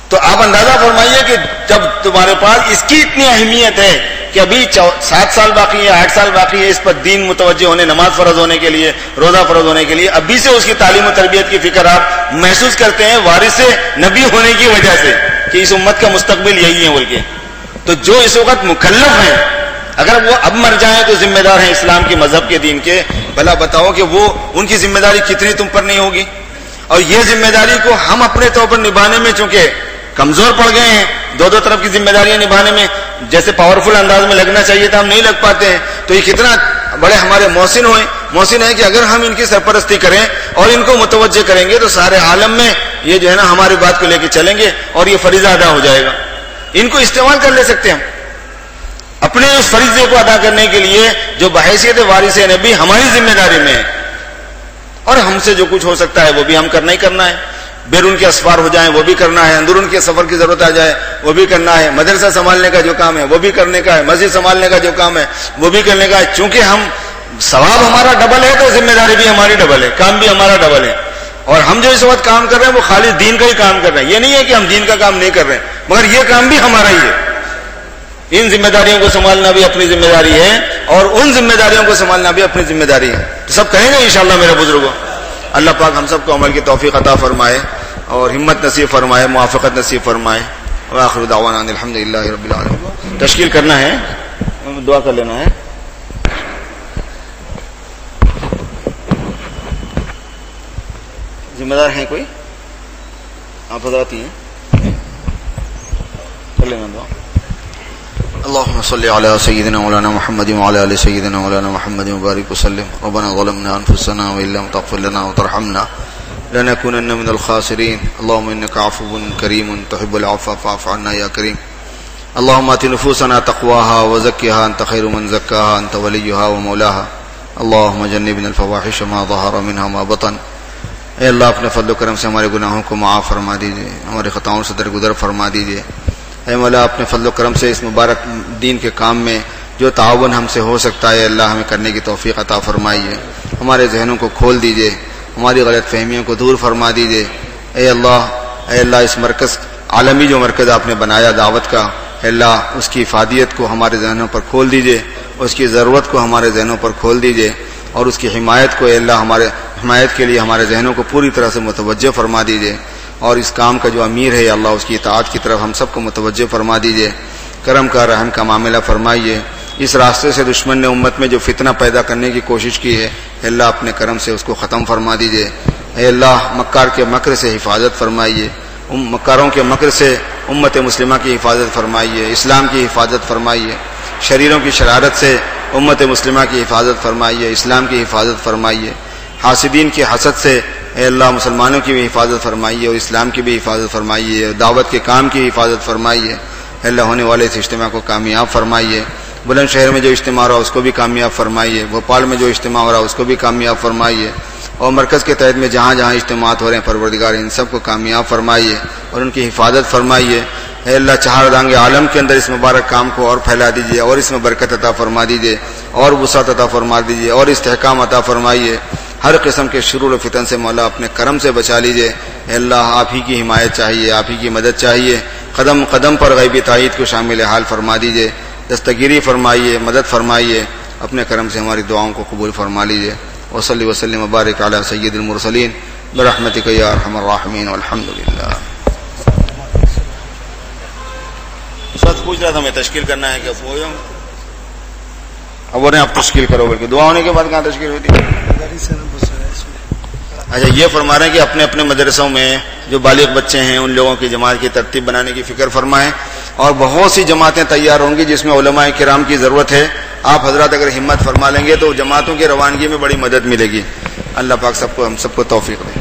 تو آپ اندازہ فرمائیے کہ جب تمہارے پاس اس کی اتنی اہمیت ہے کہ ابھی 7 سال باقی ہے, 8 سال باقی ہے اس پر دین متوجہ ہونے, نماز فرض ہونے کے لیے, روزہ فرض ہونے کے لیے, ابھی سے اس کی تعلیم و تربیت کی فکر آپ محسوس کرتے ہیں وارث نبی ہونے کی وجہ سے کہ اس امت کا مستقبل یہی ہے بول کے. تو جو اس وقت مکلف ہیں اگر وہ اب مر جائیں تو ذمہ دار ہیں اسلام کے مذہب کے دین کے, بھلا بتاؤ کہ وہ ان کی ذمہ داری کتنی تم پر نہیں ہوگی. اور یہ ذمہ داری کو ہم اپنے طور پر نبھانے میں چونکہ کمزور پڑ گئے ہیں, دو طرف کی ذمہ داریاں نبھانے میں جیسے پاورفل انداز میں لگنا چاہیے تھا ہم نہیں لگ پاتے ہیں. تو یہ کتنا بڑے ہمارے محسن ہیں کہ اگر ہم ان کی سرپرستی کریں اور ان کو متوجہ کریں گے تو سارے عالم میں یہ جو ہے نا ہماری بات کو لے کے چلیں گے اور یہ فریضہ ادا ہو جائے گا. ان کو استعمال کر لے سکتے ہیں ہم اپنے اس فریضے کو ادا کرنے کے لیے جو بحیثیت وارث نبی ہماری ذمہ داری میں ہے, اور ہم سے جو کچھ ہو سکتا ہے وہ بھی ہم کرنا ہی کرنا ہے. بیرون کے اسفار ہو جائیں وہ بھی کرنا ہے, اندرون کے سفر کی ضرورت آ جائے وہ بھی کرنا ہے, مدرسہ سنبھالنے کا جو کام ہے وہ بھی کرنے کا ہے, مسجد سنبھالنے کا جو کام ہے وہ بھی کرنے کا ہے. چونکہ ہم ثواب ہمارا ڈبل ہے تو ذمہ داری بھی ہماری ڈبل ہے, کام بھی ہمارا ڈبل ہے. اور ہم جو اس وقت کام کر رہے ہیں وہ خالی دین کا ہی کام کر رہے ہیں. یہ نہیں ہے کہ ہم دین کا کام نہیں کر رہے ہیں, مگر یہ کام بھی ہمارا ہی ہے. ان ذمہ داریوں کو سنبھالنا بھی اپنی ذمہ داری ہے اور ان ذمہ داریوں کو سنبھالنا بھی اپنی ذمہ داری ہے. سب کہیں گے انشاءاللہ میرے بزرگوں. اللہ پاک ہم سب کو عمل کی توفیق عطا فرمائے اور ہمت نصیب فرمائے, موافقت نصیب فرمائے. وآخر دعوانا الحمدللہ رب العالمین. تشکیل کرنا ہے, دعا کر لینا ہے. ذمہ دار ہیں کوئی؟ آپ حضرات ہی ہیں, کر لینا دعا. اللهم صل على سيدنا مولانا محمد وعلى ال سيدنا مولانا محمد وبارك وسلم. ربنا ظلمنا انفسنا وان لم تغفر لنا وترحمنا لنكونن من الخاسرين. اللهم انك عفو كريم تحب العفو فاعف عنا يا كريم. اللهم ات نفوسنا تقواها وزكها انت خير من زكاها انت وليها ومولاها. اللهم جنبنا الفواحش ما ظهر منها وما بطن. اے اللہ اپنے فضل و کرم سے ہمارے گناہوں کو معاف فرما دیجیے, ہمارے خطاؤں سے درگزر فرما دیجیے. اے مولا اپنے فضل و کرم سے اس مبارک دین کے کام میں جو تعاون ہم سے ہو سکتا ہے اللہ ہمیں کرنے کی توفیق عطا فرمائیے. ہمارے ذہنوں کو کھول دیجیے, ہماری غلط فہمیوں کو دور فرما دیجیے. اے اللہ اس مرکز عالمی جو مرکز آپ نے بنایا دعوت کا, اے اللہ اس کی افادیت کو ہمارے ذہنوں پر کھول دیجیے, اس کی ضرورت کو ہمارے ذہنوں پر کھول دیجیے, اور اس کی حمایت کو اے اللہ ہمارے حمایت کے لیے ہمارے ذہنوں کو پوری طرح سے متوجہ فرما دیجیے. اور اس کام کا جو امیر ہے اللہ اس کی اطاعت کی طرف ہم سب کو متوجہ فرما دیجیے. کرم کا رحم کا معاملہ فرمائیے. اس راستے سے دشمن نے امت میں جو فتنہ پیدا کرنے کی کوشش کی ہے اللہ اپنے کرم سے اس کو ختم فرما دیجیے. اے اللہ مکار کے مکر سے حفاظت فرمائیے, مکاروں کے مکر سے امت مسلمہ کی حفاظت فرمائیے, اسلام کی حفاظت فرمائیے. شریروں کی شرارت سے امت مسلمہ کی حفاظت فرمائیے, اسلام کی حفاظت فرمائیے. حاسدین کی حسد سے اے اللہ مسلمانوں کی بھی حفاظت فرمائیے اور اسلام کی بھی حفاظت فرمائیے, دعوت کے کام کی حفاظت فرمائیے. اے اللہ ہونے والے اس اجتماع کو کامیاب فرمائیے. بلند شہر میں جو اجتماع ہو رہا اس کو بھی کامیاب فرمائیے, بھوپال میں جو اجتماع ہو رہا اس کو بھی کامیاب فرمائیے, اور مرکز کے تحت میں جہاں جہاں اجتماعات ہو رہے ہیں پروردگار ان سب کو کامیاب فرمائیے اور ان کی حفاظت فرمائیے. اے اللہ چہار دانگ عالم کے اندر اس مبارک کام کو اور پھیلا دیجیے اور اس میں برکت عطا فرما دیجیے اور وسعت عطا فرما دیجیے اور استحکام عطا فرمائیے. ہر قسم کے شرور و فتن سے مولا اپنے کرم سے بچا لیجیے. اے اللہ آپ ہی کی حمایت چاہیے, آپ ہی کی مدد چاہیے. قدم قدم پر غیبی تائید کو شامل حال فرما دیجیے, دستگیری فرمائیے, مدد فرمائیے. اپنے کرم سے ہماری دعاؤں کو قبول فرما لیجیے. وصلی وسلم وبارک علی سید المرسلین برحمتک یا ارحم الراحمین والحمد للہ. سچ پوچھ رہا تھا میں تشکیل کرنا ہے کہ اب وہ آپ تشکیل کرو بلکہ دعا ہونے کے بعد کہاں تشکیل ہوتی ہے. اچھا یہ فرما رہے ہیں کہ اپنے اپنے مدرسوں میں جو بالغ بچے ہیں ان لوگوں کی جماعت کی ترتیب بنانے کی فکر فرمائیں. اور بہت سی جماعتیں تیار ہوں گی جس میں علماء کرام کی ضرورت ہے. آپ حضرات اگر ہمت فرما لیں گے تو جماعتوں کی روانگی میں بڑی مدد ملے گی. اللہ پاک ہم سب کو توفیق دے.